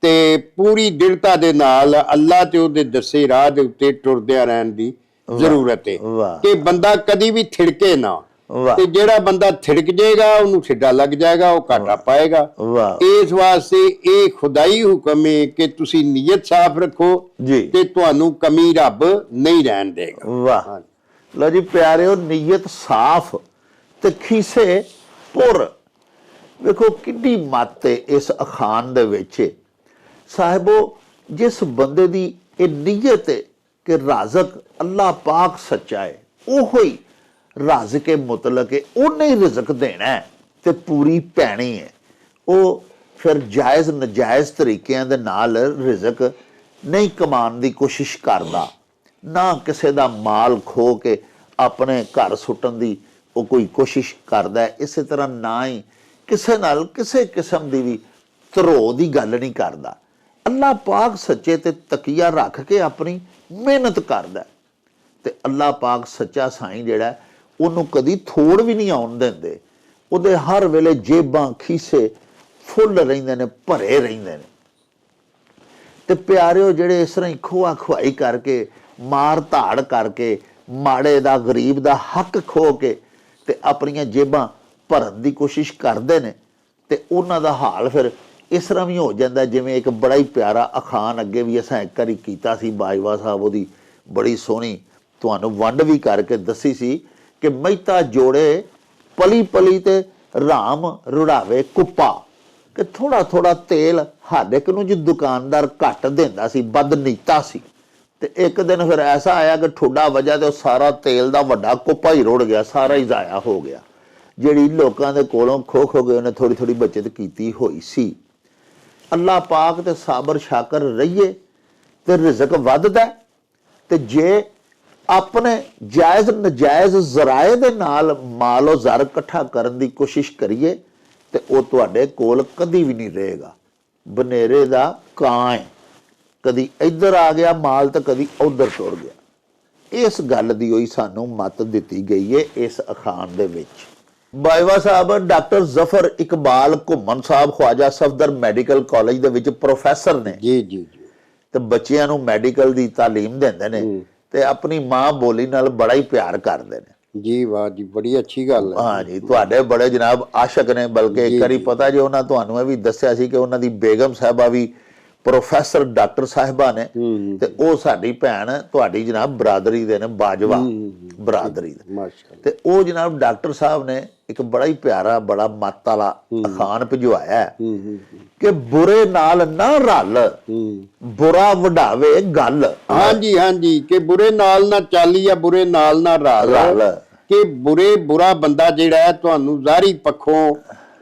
ਤੇ ਪੂਰੀ ਦ੍ਰਿੜਤਾ ਦੇ ਨਾਲ ਅੱਲਾ ਤੇ ਉਹਦੇ ਦੱਸੇ ਰਾਹ ਦੇ ਉੱਤੇ ਟੁਰਦਿਆਂ ਰਹਿਣ ਦੀ ਜ਼ਰੂਰਤ ਹੈ ਕਿ ਬੰਦਾ ਕਦੀ ਵੀ ਥਿੜਕੇ ਨਾ। ਤੇ ਜਿਹੜਾ ਬੰਦਾ ਥਿੜਕ ਜਾਏਗਾ ਉਹਨੂੰ ਠਿੱਡਾ ਲੱਗ ਜਾਏਗਾ, ਉਹ ਘਾਟਾ ਪਾਏਗਾ। ਇਸ ਵਾਸਤੇ ਇਹ ਖੁਦਾਈ ਹੁਕਮ ਹੈ ਕਿ ਤੁਸੀਂ ਨੀਅਤ ਸਾਫ਼ ਰੱਖੋ ਤੇ ਤੁਹਾਨੂੰ ਕਮੀ ਰੱਬ ਨਹੀਂ ਰਹਿਣ ਦੇਗਾ। ਵਾਹ, ਲਓ ਜੀ ਪਿਆਰਿਓ, ਨੀਅਤ ਸਾਫ਼ ਤੇ ਖੀਸੇ ਪੁਰ। ਵੇਖੋ ਕਿੰਨੀ ਮੱਤ ਹੈ ਇਸ ਅਖਾਣ ਦੇ ਵਿੱਚ। ਸਾਹਿਬੋ, ਜਿਸ ਬੰਦੇ ਦੀ ਇਹ ਨੀਅਤ ਹੈ ਕਿ ਰਾਜ਼ਕ ਅੱਲਾ ਪਾਕ ਸੱਚਾ ਹੈ, ਉਹੋ ਹੀ ਰਾਜ਼ਕ ਮੁਤਲਕ ਹੈ, ਉਹਨੇ ਹੀ ਰਿਜ਼ਕ ਦੇਣਾ ਹੈ ਤੇ ਪੂਰੀ ਪੈਣੀ ਹੈ। ਉਹ ਫਿਰ ਜਾਇਜ਼ ਨਜਾਇਜ਼ ਤਰੀਕਿਆਂ ਦੇ ਨਾਲ ਰਿਜ਼ਕ ਨਹੀਂ ਕਮਾਉਣ ਦੀ ਕੋਸ਼ਿਸ਼ ਕਰਦਾ, ਨਾ ਕਿਸੇ ਦਾ ਮਾਲ ਖੋ ਕੇ ਆਪਣੇ ਘਰ ਸੁੱਟਣ ਦੀ ਉਹ ਕੋਈ ਕੋਸ਼ਿਸ਼ ਕਰਦਾ ਹੈ। ਇਸੇ ਤਰ੍ਹਾਂ ਨਾ ਹੀ ਕਿਸੇ ਨਾਲ ਕਿਸੇ ਕਿਸਮ ਦੀ ਵੀ ਧਰੋ ਦੀ ਗੱਲ ਨਹੀਂ ਕਰਦਾ। ਅੱਲਾ ਪਾਕ ਸੱਚੇ ਤੇ ਤਕੀਆ ਰੱਖ ਕੇ ਆਪਣੀ ਮਿਹਨਤ ਕਰਦਾ, ਤੇ ਅੱਲਾ ਪਾਕ ਸੱਚਾ ਸਾਈਂ ਜਿਹੜਾ ਉਹਨੂੰ ਕਦੀ ਥੋੜ ਵੀ ਨਹੀਂ ਆਉਣ ਦਿੰਦੇ। ਉਹਦੇ ਹਰ ਵੇਲੇ ਜੇਬਾਂ ਖੀਸੇ ਫੁੱਲ ਰਹਿੰਦੇ ਨੇ, ਭਰੇ ਰਹਿੰਦੇ ਨੇ। ਤੇ ਪਿਆਰਿਓ, ਜਿਹੜੇ ਇਸ ਤਰ੍ਹਾਂ ਹੀ ਖੋਆ ਖੁਆਈ ਕਰਕੇ, ਮਾਰ ਧਾੜ ਕਰਕੇ, ਮਾੜੇ ਦਾ ਗਰੀਬ ਦਾ ਹੱਕ ਖੋ ਕੇ ਤੇ ਆਪਣੀਆਂ ਜੇਬਾਂ ਭਰਨ ਦੀ ਕੋਸ਼ਿਸ਼ ਕਰਦੇ ਨੇ, ਤੇ ਉਹਨਾਂ ਦਾ ਹਾਲ ਫਿਰ ਇਸ ਤਰ੍ਹਾਂ ਵੀ ਹੋ ਜਾਂਦਾ ਜਿਵੇਂ ਇੱਕ ਬੜਾ ਹੀ ਪਿਆਰਾ ਅਖਾਣ ਅੱਗੇ ਵੀ ਅਸਾਂ ਇੱਕ ਵਾਰੀ ਕੀਤਾ ਸੀ ਬਾਜਵਾ ਸਾਹਿਬ, ਉਹਦੀ ਬੜੀ ਸੋਹਣੀ ਤੁਹਾਨੂੰ ਵੰਡ ਵੀ ਕਰਕੇ ਦੱਸੀ ਸੀ ਕਿ ਮਹਿਤਾ ਜੋੜੇ ਪਲੀ ਪਲੀ ਤੇ ਰਾਮ ਰੁੜਾਵੇ ਕੁੱਪਾ, ਕਿ ਥੋੜਾ ਥੋੜਾ ਤੇਲ ਹਰ ਇੱਕ ਨੂੰ ਜੀ ਦੁਕਾਨਦਾਰ ਘੱਟ ਦਿੰਦਾ ਸੀ, ਬਦਨੀਤਾ ਸੀ। ਤੇ ਇੱਕ ਦਿਨ ਫਿਰ ਐਸਾ ਆਇਆ ਕਿ ਠੁੱਡਾ ਵਜਾ ਤੇ ਉਹ ਸਾਰਾ ਤੇਲ ਦਾ ਵੱਡਾ ਕੁੱਪਾ ਹੀ ਰੁੜ ਗਿਆ, ਸਾਰਾ ਹੀ ਜ਼ਾਇਆ ਹੋ ਗਿਆ। ਜਿਹੜੀ ਲੋਕਾਂ ਦੇ ਕੋਲੋਂ ਖੋ ਕੇ ਉਹਨੇ ਥੋੜੀ ਥੋੜੀ ਬੱਚਤ ਕੀਤੀ ਹੋਈ ਸੀ। ਅੱਲਾ ਪਾਕ ਤੇ ਸਾਬਰ ਸ਼ਾਕਰ ਰਹੀਏ ਤੇ ਰਿਜ਼ਕ ਵੱਧਦਾ। ਤੇ ਜੇ ਆਪਣੇ ਜਾਇਜ਼ ਨਜਾਇਜ਼ ਜ਼ਰਾਏ ਦੇ ਨਾਲ ਮਾਲੋ ਜ਼ਰ ਇਕੱਠਾ ਕਰਨ ਦੀ ਕੋਸ਼ਿਸ਼ ਕਰੀਏ ਤੇ ਉਹ ਤੁਹਾਡੇ ਕੋਲ ਕਦੀ ਵੀ ਨਹੀਂ ਰਹੇਗਾ। ਬਨੇਰੇ ਦਾ ਕਾਂ ਹੈ, ਕਦੀ ਇੱਧਰ ਆ ਗਿਆ ਮਾਲ ਤੇ ਕਦੀ ਉੱਧਰ ਟੁਰ ਗਿਆ। ਇਸ ਗੱਲ ਦੀ ਹੋਈ ਸਾਨੂੰ ਮੱਤ ਦਿੱਤੀ ਗਈ ਹੈ ਇਸ ਅਖਾਣ ਦੇ ਵਿੱਚ। ਬਾਜਵਾ ਸਾਹਿਬ ਡਾਕਟਰ ਜ਼ਫਰ ਇਕਬਾਲ ਘੁੰਮਣ ਸਾਹਿਬ ਖਵਾਜਾ ਸਫਦਰ ਮੈਡੀਕਲ ਕਾਲਜ ਦੇ ਵਿੱਚ ਪ੍ਰੋਫੈਸਰ ਨੇ ਜੀ ਜੀ ਜੀ, ਤੇ ਬੱਚਿਆਂ ਨੂੰ ਮੈਡੀਕਲ ਦੀ ਤਾਲੀਮ ਦਿੰਦੇ ਨੇ ਤੇ ਆਪਣੀ ਮਾਂ ਬੋਲੀ ਨਾਲ ਬੜਾ ਹੀ ਪਿਆਰ ਕਰਦੇ ਨੇ ਜੀ। ਵਾਹ ਜੀ, ਬੜੀ ਅੱਛੀ ਗੱਲ ਹੈ। ਹਾਂ ਜੀ, ਤੁਹਾਡੇ ਬੜੇ ਜਨਾਬ ਆਸ਼ਕ ਨੇ, ਬਲਕਿ ਇੱਕ ਵਾਰੀ ਪਤਾ ਜੀ ਉਹਨਾਂ ਤੁਹਾਨੂੰ ਇਹ ਵੀ ਦੱਸਿਆ ਸੀ ਕਿ ਉਹਨਾਂ ਦੀ ਬੇਗਮ ਸਾਹਿਬਾ ਵੀ ਪ੍ਰੋਫੈਸਰ ਡਾਕਟਰ ਸਾਹਿਬਾ ਨੇ ਤੇ ਉਹ ਸਾਡੀ ਭੈਣ ਤੁਹਾਡੀ ਜਨਾਬ ਬਰਾਦਰੀ ਦੇ ਨੇ, ਬਾਜਵਾ ਬਰਾਦਰੀ ਦੇ। ਮਾਸ਼ਾਅੱਲਾ। ਤੇ ਉਹ ਜਨਾਬ ਡਾਕਟਰ ਸਾਹਿਬ ਨੇ ਇੱਕ ਬੜਾ ਹੀ ਪਿਆਰਾ ਬੜਾ ਮੱਤ ਵਾਲਾ ਅਖਾਣ ਭਿਜਵਾਇਆ ਕਿ ਬੁਰੇ ਨਾਲ ਨਾ ਰਲ, ਬੁਰਾ ਵਡਾਵੇ ਗੱਲ। ਹਾਂਜੀ ਹਾਂਜੀ, ਕਿ ਬੁਰੇ ਨਾਲ ਨਾ ਚਾਲੀ ਜਾਂ ਬੁਰੇ ਨਾਲ ਨਾ ਰਲ, ਕਿ ਬੁਰਾ ਬੰਦਾ ਜਿਹੜਾ ਹੈ ਤੁਹਾਨੂੰ ਜ਼ਾਹਰੀ ਪੱਖੋਂ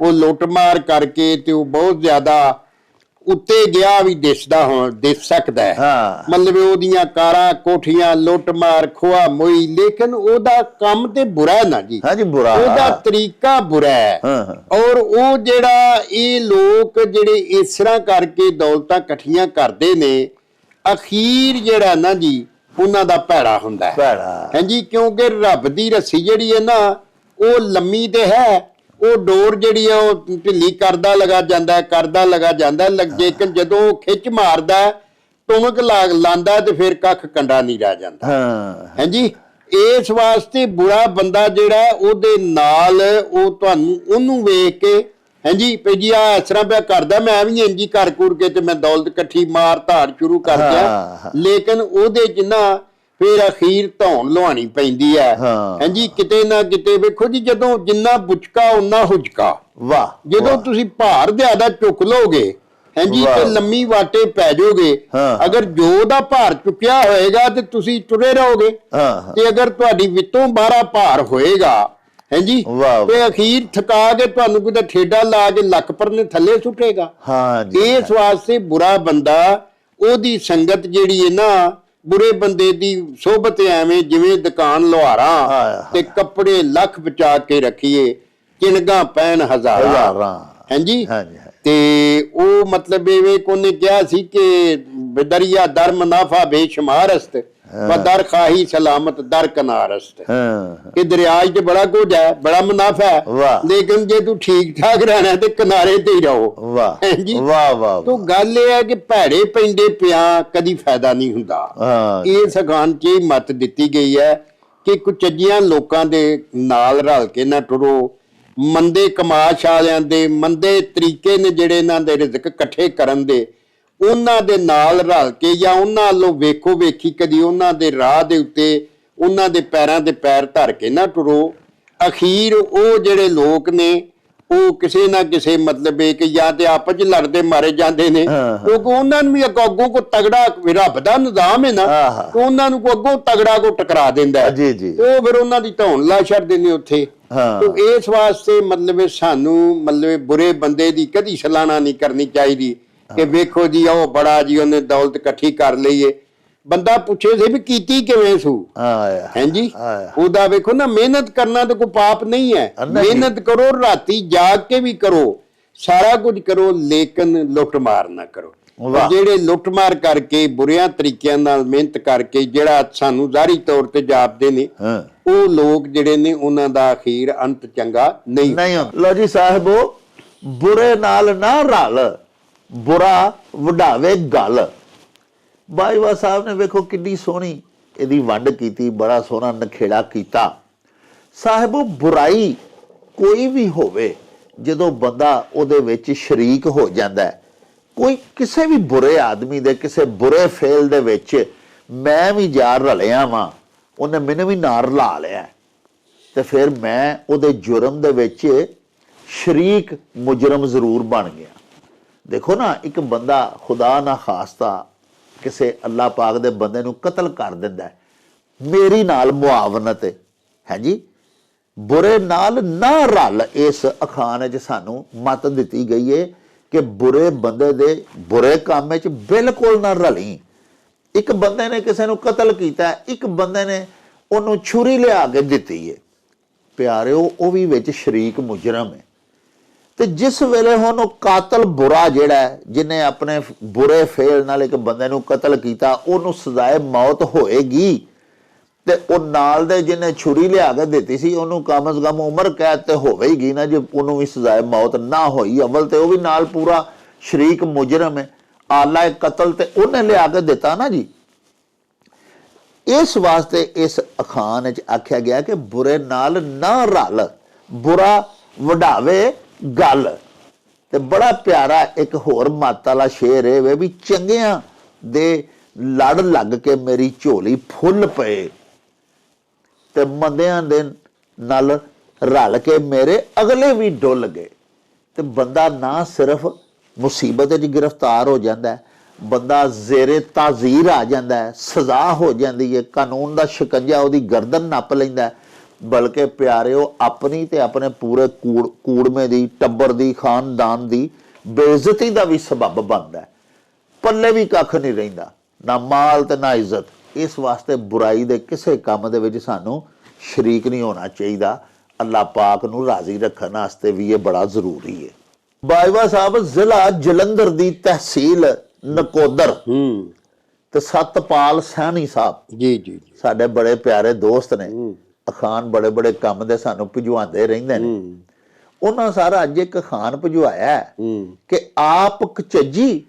ਉਹ ਲੁੱਟਮਾਰ ਕਰਕੇ ਤੇ ਉਹ ਬਹੁਤ ਜ਼ਿਆਦਾ ਉੱਤੇ ਗਿਆ ਵੀ ਦਿਸ ਸਕਦਾ ਹੈ। ਮਤਲਬ ਉਹਦੀਆਂ ਕਾਰਾਂ ਕੋਠੀਆਂ ਲੁੱਟਮਾਰ ਖੋਆ ਮੋਈ, ਲੇਕਿਨ ਉਹਦਾ ਕੰਮ ਤੇ ਬੁਰਾ ਨਾ ਜੀ। ਹਾਂਜੀ, ਬੁਰਾ ਉਹਦਾ ਤਰੀਕਾ ਬੁਰਾ ਹੈ। ਔਰ ਉਹ ਜਿਹੜਾ ਇਹ ਲੋਕ ਜਿਹੜੇ ਇਸ ਤਰ੍ਹਾਂ ਕਰਕੇ ਦੌਲਤਾਂ ਇਕੱਠੀਆਂ ਕਰਦੇ ਨੇ, ਅਖੀਰ ਜਿਹੜਾ ਨਾ ਜੀ ਉਹਨਾਂ ਦਾ ਭੈੜਾ ਹੁੰਦਾ ਹੈ। ਹਾਂਜੀ, ਕਿਉਂਕਿ ਰੱਬ ਦੀ ਰੱਸੀ ਜਿਹੜੀ ਹੈ ਨਾ ਉਹ ਲੰਮੀ ਤੇ ਹੈ, ਉਹ ਡੋਰ ਜਿਹੜੀ ਆ ਉਹ ਢਿੱਲੀ ਕਰਦਾ ਲਗਾ ਜਾਂਦਾ ਲੇਕਿਨ ਜਦੋਂ ਉਹ ਖਿੱਚ ਮਾਰਦਾ ਟੁਮਕ ਲਾਂਦਾ ਤੇ ਫਿਰ ਕੱਖ ਕੰਡਾ ਨਹੀਂ ਰਹਿ ਜਾਂਦਾ। ਹਾਂਜੀ, ਇਸ ਵਾਸਤੇ ਬੁਰਾ ਬੰਦਾ ਜਿਹੜਾ ਉਹਦੇ ਨਾਲ ਉਹ ਤੁਹਾਨੂੰ ਉਹਨੂੰ ਵੇਖ ਕੇ ਹਾਂਜੀ ਭਈ ਜੀ ਆ ਇਸ ਤਰ੍ਹਾਂ ਪਿਆ ਕਰਦਾ, ਮੈਂ ਵੀ ਇੰਜੀ ਕਰ ਕੇ ਤੇ ਮੈਂ ਦੌਲਤ ਇਕੱਠੀ ਮਾਰ ਧਾੜ ਸ਼ੁਰੂ ਕਰ ਦਿਆਂ, ਲੇਕਿਨ ਉਹਦੇ ਚ ਨਾ ਫਿਰ ਅਖੀਰ ਧੌਣ ਲਵਾਉਣੀ ਪੈਂਦੀ ਹੈ। ਹਾਂਜੀ, ਕਿਤੇ ਨਾ ਕਿਤੇ ਵੇਖੋ ਜੀ, ਜਦੋਂ ਜਿੰਨਾ ਬੁਚਕਾ ਉਨਾ ਹੁਜਕਾ। ਵਾਹ, ਜਦੋਂ ਤੁਸੀਂ ਭਾਰ ਜ਼ਿਆਦਾ ਚੁੱਕ ਲੋਗੇ ਹਾਂਜੀ ਤੇ ਲੰਮੀ ਵਾਟੇ ਪੈ ਜਾਓਗੇ। ਅਗਰ ਜੋ ਦਾ ਭਾਰ ਚੁੱਕਿਆ ਹੋਏਗਾ ਤੇ ਤੁਸੀਂ ਤੁਰੇ ਰਹੋਗੇ, ਤੇ ਅਗਰ ਤੁਹਾਡੀ ਵਿੱਤੋਂ ਬਾਹਰਾ ਭਾਰ ਹੋਏਗਾ ਹਾਂਜੀ ਤੇ ਅਖੀਰ ਥਕਾ ਕੇ ਤੁਹਾਨੂੰ ਕਿਤੇ ਠੇਡਾ ਲਾ ਕੇ ਲੱਕ ਪਰਨੇ ਥੱਲੇ ਸੁੱਟੇਗਾ। ਇਸ ਵਾਸਤੇ ਬੁਰਾ ਬੰਦਾ, ਉਹਦੀ ਸੰਗਤ ਜਿਹੜੀ ਹੈ ਨਾ, ਬੁਰੇ ਬੰਦੇ ਦੀ ਸੋਬਤ ਐਵੇਂ ਜਿਵੇਂ ਦੁਕਾਨ ਲੁਹਾਰਾਂ ਤੇ ਕੱਪੜੇ ਲੱਖ ਬਚਾ ਕੇ ਰੱਖੀਏ, ਚਿਣਗਾ ਪੈਣ ਹਜ਼ਾਰਾਂ। ਹਾਂਜੀ, ਤੇ ਉਹ ਮਤਲਬ ਇਹ ਕੋਨੇ ਕਿਹਾ ਸੀ ਕਿ ਦਰਿਆ ਦਰ ਮੁਨਾਫਾ ਬੇਸ਼ੁਮਾਰਸਤ ਦਰ ਖਾਹੀ ਸਲਾਮਤ ਦਰ ਕਨਾਰਸਤ। ਇਹ ਦਰਿਆ ਚ ਬੜਾ ਕੁਝ ਹੈ, ਬੜਾ ਮੁਨਾਫਾ ਹੈ, ਲੇਕਿਨ ਜੇ ਤੂੰ ਠੀਕ ਠਾਕ ਰਹਿਣਾ ਤੇ ਕਿਨਾਰੇ ਤੇ ਹੀ ਰਹੋ। ਹਾਂਜੀ, ਤੋ ਗੱਲ ਇਹ ਹੈ ਕਿ ਭੈੜੇ ਪੈਂਦੇ ਪਿਆ ਕਦੀ ਫਾਇਦਾ ਨਹੀਂ ਹੁੰਦਾ। ਇਹ ਅਖਾਣ ਚ ਮੱਤ ਦਿੱਤੀ ਗਈ ਹੈ ਕਿ ਕੁਚੱਜੀਆਂ ਲੋਕਾਂ ਦੇ ਨਾਲ ਰਲ ਕੇ ਨਾ ਟੁਰੋ, ਮੰਦੇ ਕਮਾਸ਼ ਵਾਲਿਆਂ ਦੇ ਮੰਦੇ ਤਰੀਕੇ ਨੇ ਜਿਹੜੇ ਇਹਨਾਂ ਦੇ ਰਿਜ਼ਕ ਇਕੱਠੇ ਕਰਨ ਦੇ, ਉਹਨਾਂ ਦੇ ਨਾਲ ਰਲ ਕੇ ਜਾਂ ਉਹਨਾਂ ਵੱਲੋਂ ਵੇਖੋ ਵੇਖੀ ਕਦੀ ਉਹਨਾਂ ਦੇ ਰਾਹ ਦੇ ਉੱਤੇ ਉਹਨਾਂ ਦੇ ਪੈਰਾਂ ਦੇ ਪੈਰ ਧਰ ਕੇ ਨਾ ਟੁਰੋ। ਅਖੀਰ ਉਹ ਜਿਹੜੇ ਲੋਕ ਨੇ ਉਹ ਕਿਸੇ ਨਾ ਕਿਸੇ ਮਤਲਬ ਕਿ ਜਾਂ ਤੇ ਆਪਸ ਚ ਲੜਦੇ ਮਾਰੇ ਜਾਂਦੇ ਨੇ, ਕਿਉਂਕਿ ਉਹਨਾਂ ਨੂੰ ਵੀ ਅੱਗੋਂ ਕੋ ਤਗੜਾ ਰੱਬ ਦਾ ਨਿਜ਼ਾਮ ਹੈ ਨਾ, ਉਹਨਾਂ ਨੂੰ ਕੋ ਅੱਗੋਂ ਤਗੜਾ ਕੋ ਟਕਰਾ ਦਿੰਦਾ ਉਹ ਫਿਰ ਉਹਨਾਂ ਦੀ ਧੌਣ ਲਾ ਛੱਡਦੇ ਨੇ ਉੱਥੇ। ਇਸ ਵਾਸਤੇ ਮਤਲਬ ਸਾਨੂੰ ਮਤਲਬ ਬੁਰੇ ਬੰਦੇ ਦੀ ਕਦੀ ਸਲਾਹਣਾ ਨਹੀਂ ਕਰਨੀ ਚਾਹੀਦੀ ਕਿ ਵੇਖੋ ਜੀ ਉਹ ਬੜਾ ਜੀ ਉਹਨੇ ਦੌਲਤ ਇਕੱਠੀ ਕਰ ਲਈਏ। ਬੰਦਾ ਪੁੱਛੇ ਸੀ ਵੀ ਕੀਤੀ ਕਿਵੇਂ ਸੂ ਹਾਂਜੀ, ਉਹਦਾ ਵੇਖੋ ਨਾ, ਮਿਹਨਤ ਕਰਨਾ ਤਾਂ ਕੋਈ ਪਾਪ ਨਹੀਂ ਹੈ, ਮਿਹਨਤ ਕਰੋ, ਰਾਤੀ ਜਾਗ ਕੇ ਵੀ ਕਰੋ, ਸਾਰਾ ਕੁਝ ਕਰੋ, ਲੇਕਿਨ ਲੁੱਟ ਮਾਰ ਨਾ ਕਰੋ। ਜਿਹੜੇ ਲੁੱਟ ਮਾਰ ਕਰਕੇ ਬੁਰਿਆਂ ਤਰੀਕਿਆਂ ਨਾਲ ਮਿਹਨਤ ਕਰਕੇ ਜਿਹੜਾ ਸਾਨੂੰ ਜ਼ਾਹਰੀ ਤੌਰ ਤੇ ਜਾਪਦੇ ਨੇ, ਉਹ ਲੋਕ ਜਿਹੜੇ ਨੇ ਉਹਨਾਂ ਦਾ ਅਖੀਰ ਅੰਤ ਚੰਗਾ ਨਹੀਂ। ਲਓ ਜੀ ਸਾਹਿਬੋ, ਬੁਰੇ ਨਾਲ ਨਾ ਰਲ, ਬੁਰਾ ਵਡਾਵੇ ਗੱਲ। ਬਾਜਵਾ ਸਾਹਿਬ ਨੇ ਵੇਖੋ ਕਿੰਨੀ ਸੋਹਣੀ ਇਹਦੀ ਵੰਡ ਕੀਤੀ, ਬੜਾ ਸੋਹਣਾ ਨਖੇੜਾ ਕੀਤਾ। ਸਾਹਿਬੋ, ਬੁਰਾਈ ਕੋਈ ਵੀ ਹੋਵੇ, ਜਦੋਂ ਬੰਦਾ ਉਹਦੇ ਵਿੱਚ ਸ਼ਰੀਕ ਹੋ ਜਾਂਦਾ, ਕੋਈ ਕਿਸੇ ਵੀ ਬੁਰੇ ਆਦਮੀ ਦੇ ਕਿਸੇ ਬੁਰੇ ਫੇਲ ਦੇ ਵਿੱਚ ਮੈਂ ਵੀ ਜਾ ਰਲਿਆ ਵਾਂ, ਉਹਨੇ ਮੈਨੂੰ ਵੀ ਨਾਲ ਰਲਾ ਲਿਆ, ਤੇ ਫਿਰ ਮੈਂ ਉਹਦੇ ਜੁਰਮ ਦੇ ਵਿੱਚ ਸ਼ਰੀਕ ਮੁਜਰਮ ਜ਼ਰੂਰ ਬਣ ਗਿਆ। ਦੇਖੋ ਨਾ, ਇੱਕ ਬੰਦਾ ਖੁਦਾ ਨਾ ਖਾਸਤਾ ਕਿਸੇ ਅੱਲਾਹ ਪਾਕ ਦੇ ਬੰਦੇ ਨੂੰ ਕਤਲ ਕਰ ਦਿੰਦਾ, ਮੇਰੀ ਨਾਲ ਮੁਆਵਨਤ ਹੈ ਜੀ। ਬੁਰੇ ਨਾਲ ਨਾ ਰਲ, ਇਸ ਅਖਾਣ 'ਚ ਸਾਨੂੰ ਮੱਤ ਦਿੱਤੀ ਗਈ ਹੈ ਕਿ ਬੁਰੇ ਬੰਦੇ ਦੇ ਬੁਰੇ ਕੰਮ ਵਿੱਚ ਬਿਲਕੁਲ ਨਾ ਰਲੀ। ਇੱਕ ਬੰਦੇ ਨੇ ਕਿਸੇ ਨੂੰ ਕਤਲ ਕੀਤਾ, ਇੱਕ ਬੰਦੇ ਨੇ ਉਹਨੂੰ ਛੁਰੀ ਲਿਆ ਕੇ ਦਿੱਤੀ ਹੈ, ਪਿਆਰਿਓ ਉਹ ਵੀ ਵਿੱਚ ਸ਼ਰੀਕ ਮੁਜਰਮ ਹੈ। ਤੇ ਜਿਸ ਵੇਲੇ ਹੁਣ ਉਹ ਕਾਤਲ ਬੁਰਾ ਜਿਹੜਾ ਜਿਹਨੇ ਆਪਣੇ ਬੁਰੇ ਫੇਲ ਨਾਲ ਇੱਕ ਬੰਦੇ ਨੂੰ ਕਤਲ ਕੀਤਾ, ਉਹਨੂੰ ਸਜ਼ਾਏ ਮੌਤ ਹੋਏਗੀ, ਤੇ ਉਹ ਨਾਲ ਦੇ ਜਿਹਨੇ ਛੁਰੀ ਲਿਆ ਕੇ ਦਿੱਤੀ ਸੀ ਉਹਨੂੰ ਕਮ ਅਜ਼ ਕਮ ਉਮਰ ਕੈਦ ਤੇ ਹੋਵੇਗੀ ਨਾ, ਜੇ ਉਹਨੂੰ ਵੀ ਸਜ਼ਾਏ ਮੌਤ ਨਾ ਹੋਈ। ਅਵਲ ਤੇ ਉਹ ਵੀ ਨਾਲ ਪੂਰਾ ਸ਼ਰੀਕ ਮੁਜਰਮ ਹੈ, ਆਲਾ ਕਤਲ ਤੇ ਉਹਨੇ ਲਿਆ ਕੇ ਦਿੱਤਾ ਨਾ ਜੀ। ਇਸ ਵਾਸਤੇ ਇਸ ਅਖਾਣ 'ਚ ਆਖਿਆ ਗਿਆ ਕਿ ਬੁਰੇ ਨਾਲ ਨਾ ਰਲ, ਬੁਰਾ ਵਡਾਵੇ ਗੱਲ। ਤੇ ਬੜਾ ਪਿਆਰਾ ਇੱਕ ਹੋਰ ਮੱਤ ਵਾਲਾ ਸ਼ੇਰ ਇਹ ਵੇ ਵੀ ਚੰਗਿਆਂ ਦੇ ਲੜ ਲੱਗ ਕੇ ਮੇਰੀ ਝੋਲੀ ਫੁੱਲ ਪਏ ਤੇ ਮੰਦਿਆਂ ਦੇ ਨਾਲ ਰਲ ਕੇ ਮੇਰੇ ਅਗਲੇ ਵੀ ਡੁੱਲ ਗਏ। ਤੇ ਬੰਦਾ ਨਾ ਸਿਰਫ ਮੁਸੀਬਤ ਵਿੱਚ ਗ੍ਰਿਫਤਾਰ ਹੋ ਜਾਂਦਾ ਹੈ, ਬੰਦਾ ਜ਼ੇਰੇ ਤਾਜ਼ੀਰ ਆ ਜਾਂਦਾ ਹੈ, ਸਜ਼ਾ ਹੋ ਜਾਂਦੀ ਹੈ, ਕਾਨੂੰਨ ਦਾ ਸ਼ਿਕੰਜਾ ਉਹਦੀ ਗਰਦਨ ਨੱਪ ਲੈਂਦਾ, ਬਲਕਿ ਪਿਆਰਿਓ ਆਪਣੀ ਤੇ ਆਪਣੇ ਪੂਰੇ ਕੂੜਮੇ ਦੀ, ਟੱਬਰ ਦੀ, ਖਾਨਦਾਨ ਦੀ ਬੇਇੱਜ਼ਤੀ ਦਾ ਵੀ ਸਬੱਬ ਬਣਦਾ ਹੈ। ਪੱਲੇ ਵੀ ਕੱਖ ਨਹੀਂ ਰਹਿੰਦਾ, ਨਾ ਮਾਲ ਤੇ ਨਾ ਇੱਜ਼ਤ। ਇਸ ਵਾਸਤੇ ਬੁਰਾਈ ਦੇ ਕਿਸੇ ਕੰਮ ਦੇ ਵਿੱਚ ਸਾਨੂੰ ਸ਼ਰੀਕ ਨਹੀਂ ਹੋਣਾ ਚਾਹੀਦਾ। ਅੱਲਾਹ ਪਾਕ ਨੂੰ ਰਾਜ਼ੀ ਰੱਖਣ ਵਾਸਤੇ ਵੀ ਇਹ ਬੜਾ ਜ਼ਰੂਰੀ ਹੈ। ਬਾਜਵਾ ਸਾਹਿਬ ਜ਼ਿਲ੍ਹਾ ਜਲੰਧਰ ਦੀ ਤਹਿਸੀਲ ਨਕੋਦਰ ਤੇ ਸਤਪਾਲ ਸੈਣੀ ਸਾਹਿਬ ਜੀ ਸਾਡੇ ਬੜੇ ਪਿਆਰੇ ਦੋਸਤ ਨੇ, ਅਖਾਨ ਬੜੇ ਬੜੇ ਕੰਮ ਦੇ ਸਾਨੂੰ ਭਿਜਵਾਉਂਦੇ ਰਹਿੰਦੇ ਨੇ। ਉਹਨਾਂ ਸਾਰਾ ਅੱਜ ਇੱਕ ਅਖਾਨ ਭਿਜਵਾਇਆ ਕਿ ਆਪ ਕਚੱਜੀ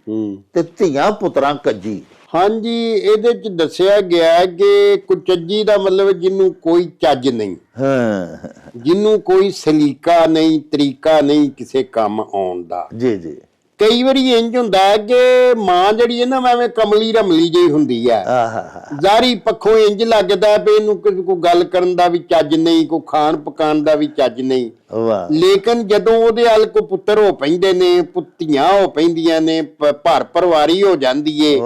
ਤੇ ਧੀਆਂ ਪੁੱਤਰਾਂ ਕੱਜੀ। ਹਾਂਜੀ, ਇਹਦੇ ਚ ਦੱਸਿਆ ਗਿਆ ਕਿ ਕੁਚੱਜੀ ਦਾ ਮਤਲਬ ਜਿਹਨੂੰ ਕੋਈ ਚੱਜ ਨਹੀਂ, ਜਿਹਨੂੰ ਕੋਈ ਸਲੀਕਾ ਨਹੀਂ, ਤਰੀਕਾ ਨਹੀਂ ਕਿਸੇ ਕੰਮ ਆਉਣ ਦਾ। ਜੀ ਕਈ ਵਾਰੀ ਇੰਜ ਹੁੰਦਾ ਹੈ ਕਿ ਮਾਂ ਜਿਹੜੀ ਹੈ ਨਾ ਐਵੇਂ ਕਮਲੀ ਰਮਲੀ ਜਿਹੀ ਹੁੰਦੀ ਹੈ, ਜ਼ਾਰੀ ਪੱਖੋਂ ਇੰਜ ਲੱਗਦਾ ਵੀ ਇਹਨੂੰ ਕੋਈ ਗੱਲ ਕਰਨ ਦਾ ਵੀ ਚੱਜ ਨਹੀਂ, ਕੋਈ ਖਾਣ ਪਕਾਉਣ ਦਾ ਵੀ ਚੱਜ ਨਹੀਂ। ਲੇਕਿਨ ਜਦੋਂ ਉਹਦੇ ਵੱਲ ਕੋਈ ਪੁੱਤਰ ਹੋ ਪੈਂਦੇ ਨੇ, ਧੀਆਂ ਹੋ ਪੈਂਦੀਆਂ ਨੇ, ਭਰ ਪਰਿਵਾਰੀ ਹੋ ਜਾਂਦੀ ਏ,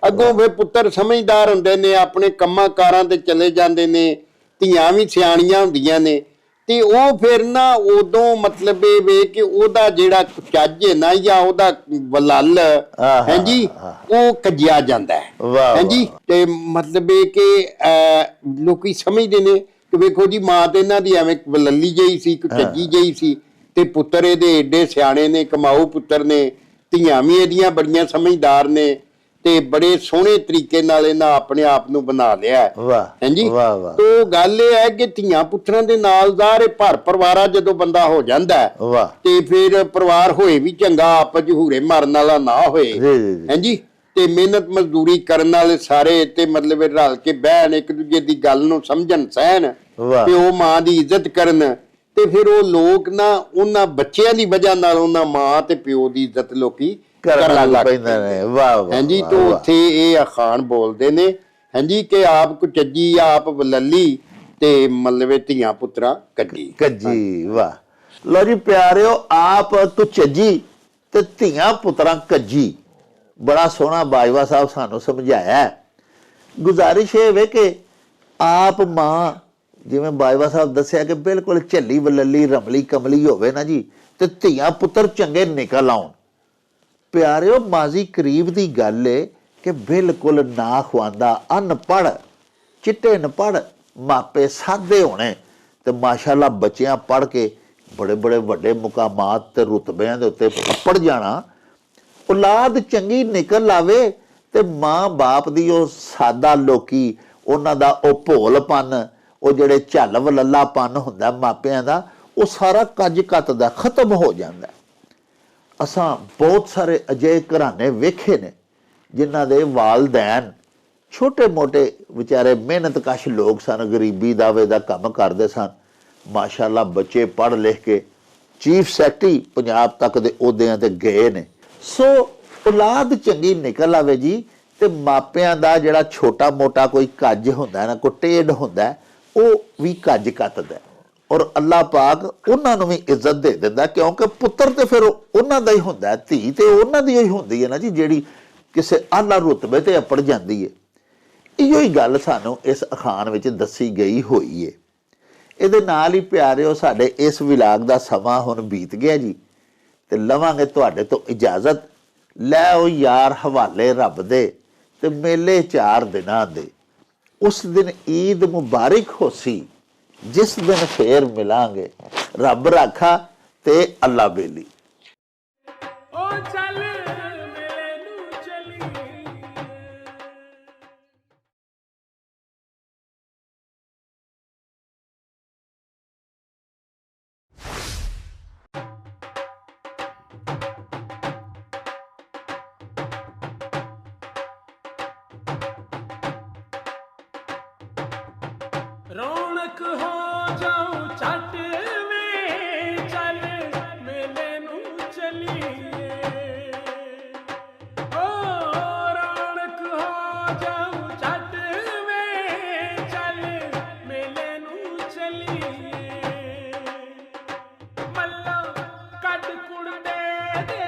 ਅੱਗੋਂ ਫਿਰ ਪੁੱਤਰ ਸਮਝਦਾਰ ਹੁੰਦੇ ਨੇ, ਆਪਣੇ ਕੰਮਾਂ ਕਾਰਾਂ ਤੇ ਚਲੇ ਜਾਂਦੇ ਨੇ, ਧੀਆਂ ਵੀ ਸਿਆਣੀਆਂ ਹੁੰਦੀਆਂ ਨੇ, ਤੇ ਉਹ ਫਿਰ ਨਾ ਉਦੋਂ ਮਤਲਬ ਇਹ ਵੇ ਕਿ ਉਹਦਾ ਜਿਹੜਾ ਚੱਜ ਹੈ ਨਾ ਜਾਂ ਉਹਦਾ ਵਲਲ ਹਾਂਜੀ ਉਹ ਕੱਜਿਆ ਜਾਂਦਾ ਹੈ ਹਾਂਜੀ। ਤੇ ਮਤਲਬ ਇਹ ਕਿ ਲੋਕੀ ਸਮਝਦੇ ਨੇ ਕਿ ਵੇਖੋ ਜੀ ਮਾਂ ਤੇ ਇਹਨਾਂ ਦੀ ਐਵੇਂ ਵਲੱਲੀ ਜਿਹੀ ਸੀ, ਚੱਜੀ ਜਿਹੀ ਸੀ, ਤੇ ਪੁੱਤਰ ਇਹਦੇ ਏਡੇ ਸਿਆਣੇ ਨੇ, ਕਮਾਊ ਪੁੱਤਰ ਨੇ, ਧੀਆਂ ਵੀ ਇਹਦੀਆਂ ਬੜੀਆਂ ਸਮਝਦਾਰ ਨੇ, ਤੇ ਬੜੇ ਸੋਹਣੇ ਤਰੀਕੇ ਨਾਲ ਇਹਨਾਂ ਆਪਣੇ ਆਪ ਨੂੰ ਬਣਾ ਲਿਆ ਹਾਂਜੀ। ਤੋ ਗੱਲ ਇਹ ਹੈ ਕਿ ਧੀਆਂ ਪੁੱਤਰਾਂ ਦੇ ਨਾਲ ਜ਼ਾਹਰ ਭਰ ਪਰਿਵਾਰਾ ਜਦੋਂ ਬੰਦਾ ਹੋ ਜਾਂਦਾ ਤੇ ਫਿਰ ਪਰਿਵਾਰ ਹੋਏ ਵੀ ਚੰਗਾ, ਆਪਸ ਹੂਰੇ ਮਾਰਨ ਵਾਲਾ ਨਾ ਹੋਏ ਹਾਂਜੀ, ਤੇ ਮਿਹਨਤ ਮਜ਼ਦੂਰੀ ਕਰਨ ਵਾਲੇ ਸਾਰੇ ਤੇ ਮਤਲਬ ਰਲ ਕੇ ਬਹਿਣ, ਇੱਕ ਦੂਜੇ ਦੀ ਗੱਲ ਨੂੰ ਸਮਝਣ, ਸਹਿਣ, ਤੇ ਉਹ ਮਾਂ ਦੀ ਇੱਜ਼ਤ ਕਰਨ, ਤੇ ਫਿਰ ਉਹ ਲੋਕ ਨਾ ਉਹਨਾਂ ਬੱਚਿਆਂ ਦੀ ਵਜ੍ਹਾ ਨਾਲ ਉਹਨਾਂ ਮਾਂ ਤੇ ਪਿਓ ਦੀ ਇੱਜ਼ਤ ਲੋਕੀ ਕਰਨ ਲੱਗ ਪੈਂਦੇ ਨੇ। ਹਾਂਜੀ, ਤੋਂ ਉੱਥੇ ਇਹ ਅਖਾਨ ਬੋਲਦੇ ਨੇ ਹਾਂਜੀ ਕਿ ਆਪ ਕੁਚੱਜੀ ਆਪ ਵਲੱਲੀ ਤੇ ਮਤਲਬ ਧੀਆਂ ਪੁੱਤਰਾਂ ਕੱਜੀ। ਵਾਹ, ਲੋ ਜੀ ਪਿਆਰਿਓ, ਆਪ ਕੁਚੱਜੀ ਤੇ ਧੀਆਂ ਪੁੱਤਰਾਂ ਕੱਜੀ, ਬੜਾ ਸੋਹਣਾ ਬਾਜਵਾ ਸਾਹਿਬ ਸਾਨੂੰ ਸਮਝਾਇਆ। ਗੁਜ਼ਾਰਿਸ਼ ਇਹ ਵੇ ਕਿ ਆਪ ਮਾਂ, ਜਿਵੇਂ ਬਾਜਵਾ ਸਾਹਿਬ ਦੱਸਿਆ ਕਿ ਬਿਲਕੁਲ ਝੱਲੀ ਵਲੱਲੀ ਰਮਲੀ ਕਮਲੀ ਹੋਵੇ ਨਾ ਜੀ, ਤੇ ਧੀਆਂ ਪੁੱਤਰ ਚੰਗੇ ਨਿਕਲ ਆਉਣ। ਪਿਆਰਿਓ, ਮਾਜ਼ੀ ਕਰੀਬ ਦੀ ਗੱਲ ਏ ਕਿ ਬਿਲਕੁਲ ਨਾ ਖਵਾਂਦਾ, ਅਨਪੜ੍ਹ, ਚਿੱਟੇ ਅਨਪੜ੍ਹ ਮਾਪੇ ਸਾਦੇ ਹੋਣੇ ਤੇ ਮਾਸ਼ਾਅੱਲਾ ਬੱਚਿਆਂ ਪੜ੍ਹ ਕੇ ਬੜੇ ਬੜੇ ਵੱਡੇ ਮੁਕਾਮਾਤ ਤੇ ਰੁਤਬਿਆਂ ਦੇ ਉੱਤੇ ਪੜ ਜਾਣਾ। ਔਲਾਦ ਚੰਗੀ ਨਿਕਲ ਆਵੇ ਤੇ ਮਾਂ ਬਾਪ ਦੀ ਉਹ ਸਾਦਾ ਲੋਕੀ, ਉਹਨਾਂ ਦਾ ਉਹ ਭੋਲਪਨ, ਉਹ ਜਿਹੜੇ ਝੱਲ ਵਲੱਲਾਪਨ ਹੁੰਦਾ ਮਾਪਿਆਂ ਦਾ, ਉਹ ਸਾਰਾ ਕੱਜ ਕੱਤਦਾ ਖਤਮ ਹੋ ਜਾਂਦਾ। ਅਸਾਂ ਬਹੁਤ ਸਾਰੇ ਅਜਿਹੇ ਘਰਾਣੇ ਵੇਖੇ ਨੇ ਜਿਨ੍ਹਾਂ ਦੇ ਵਾਲਦੈਨ ਛੋਟੇ ਮੋਟੇ ਵਿਚਾਰੇ ਮਿਹਨਤਕਸ਼ ਲੋਕ ਸਨ, ਗਰੀਬੀ ਦਾਵੇ ਦਾ ਕੰਮ ਕਰਦੇ ਸਨ, ਮਾਸ਼ਾਅੱਲਾ ਬੱਚੇ ਪੜ੍ਹ ਲਿਖ ਕੇ ਚੀਫ ਸੈਕਟਰੀ ਪੰਜਾਬ ਤੱਕ ਦੇ ਅਹੁਦਿਆਂ ਤੇ ਗਏ ਨੇ। ਸੋ ਔਲਾਦ ਚੰਗੀ ਨਿਕਲ ਆਵੇ ਜੀ, ਤੇ ਮਾਪਿਆਂ ਦਾ ਜਿਹੜਾ ਛੋਟਾ ਮੋਟਾ ਕੋਈ ਕੱਜ ਹੁੰਦਾ ਨਾ, ਕੋਈ ਟੇਢ ਹੁੰਦਾ, ਉਹ ਵੀ ਕੱਜ ਕੱਤਦਾ। ਔਰ ਅੱਲਾਹ ਪਾਕ ਉਹਨਾਂ ਨੂੰ ਵੀ ਇੱਜ਼ਤ ਦੇ ਦਿੰਦਾ, ਕਿਉਂਕਿ ਪੁੱਤਰ ਤੇ ਫਿਰ ਉਹਨਾਂ ਦਾ ਹੀ ਹੁੰਦਾ, ਧੀ ਤੇ ਉਹਨਾਂ ਦੀ ਹੀ ਹੁੰਦੀ ਹੈ ਨਾ ਜੀ, ਜਿਹੜੀ ਕਿਸੇ ਆਲਾ ਰੁਤਬੇ ਤੇ ਅਪੜ ਜਾਂਦੀ ਹੈ। ਇਹੋ ਹੀ ਗੱਲ ਸਾਨੂੰ ਇਸ ਅਖਾਨ ਵਿੱਚ ਦੱਸੀ ਗਈ ਹੋਈ ਹੈ। ਇਹਦੇ ਨਾਲ ਹੀ ਪਿਆਰਿਓ, ਸਾਡੇ ਇਸ ਵਿਲਾਗ ਦਾ ਸਮਾਂ ਹੁਣ ਬੀਤ ਗਿਆ ਜੀ, ਤੇ ਲਵਾਂਗੇ ਤੁਹਾਡੇ ਤੋਂ ਇਜਾਜ਼ਤ। ਲੈ ਉਹ ਯਾਰ ਹਵਾਲੇ ਰੱਬ ਦੇ ਤੇ ਮੇਲੇ 4 ਦਿਨਾਂ ਦੇ, ਉਸ ਦਿਨ ਈਦ ਮੁਬਾਰਕ ਹੋਸੀ, ਜਿਸ ਦਿਨ ਫੇਰ ਮਿਲਾਂਗੇ। ਰੱਬ ਰਾਖਾ ਤੇ ਅੱਲਾ ਬੇਲੀ। ਰੌਣਕ ਹੋ ਜਾਉ ਛੱਟ ਵੇ, ਚੱਲ ਮੇਲੇ ਨੂੰ ਚਲੀਏ ਓ ਰੌਣਕ ਹੋ ਜਾਊ ਛੱਡ ਵੇ ਚੱਲ ਮੇਲੇ ਨੂੰ ਚਲੀਏ ਮੱਲੋ ਕੱਢ ਕੁੜ ਦੇ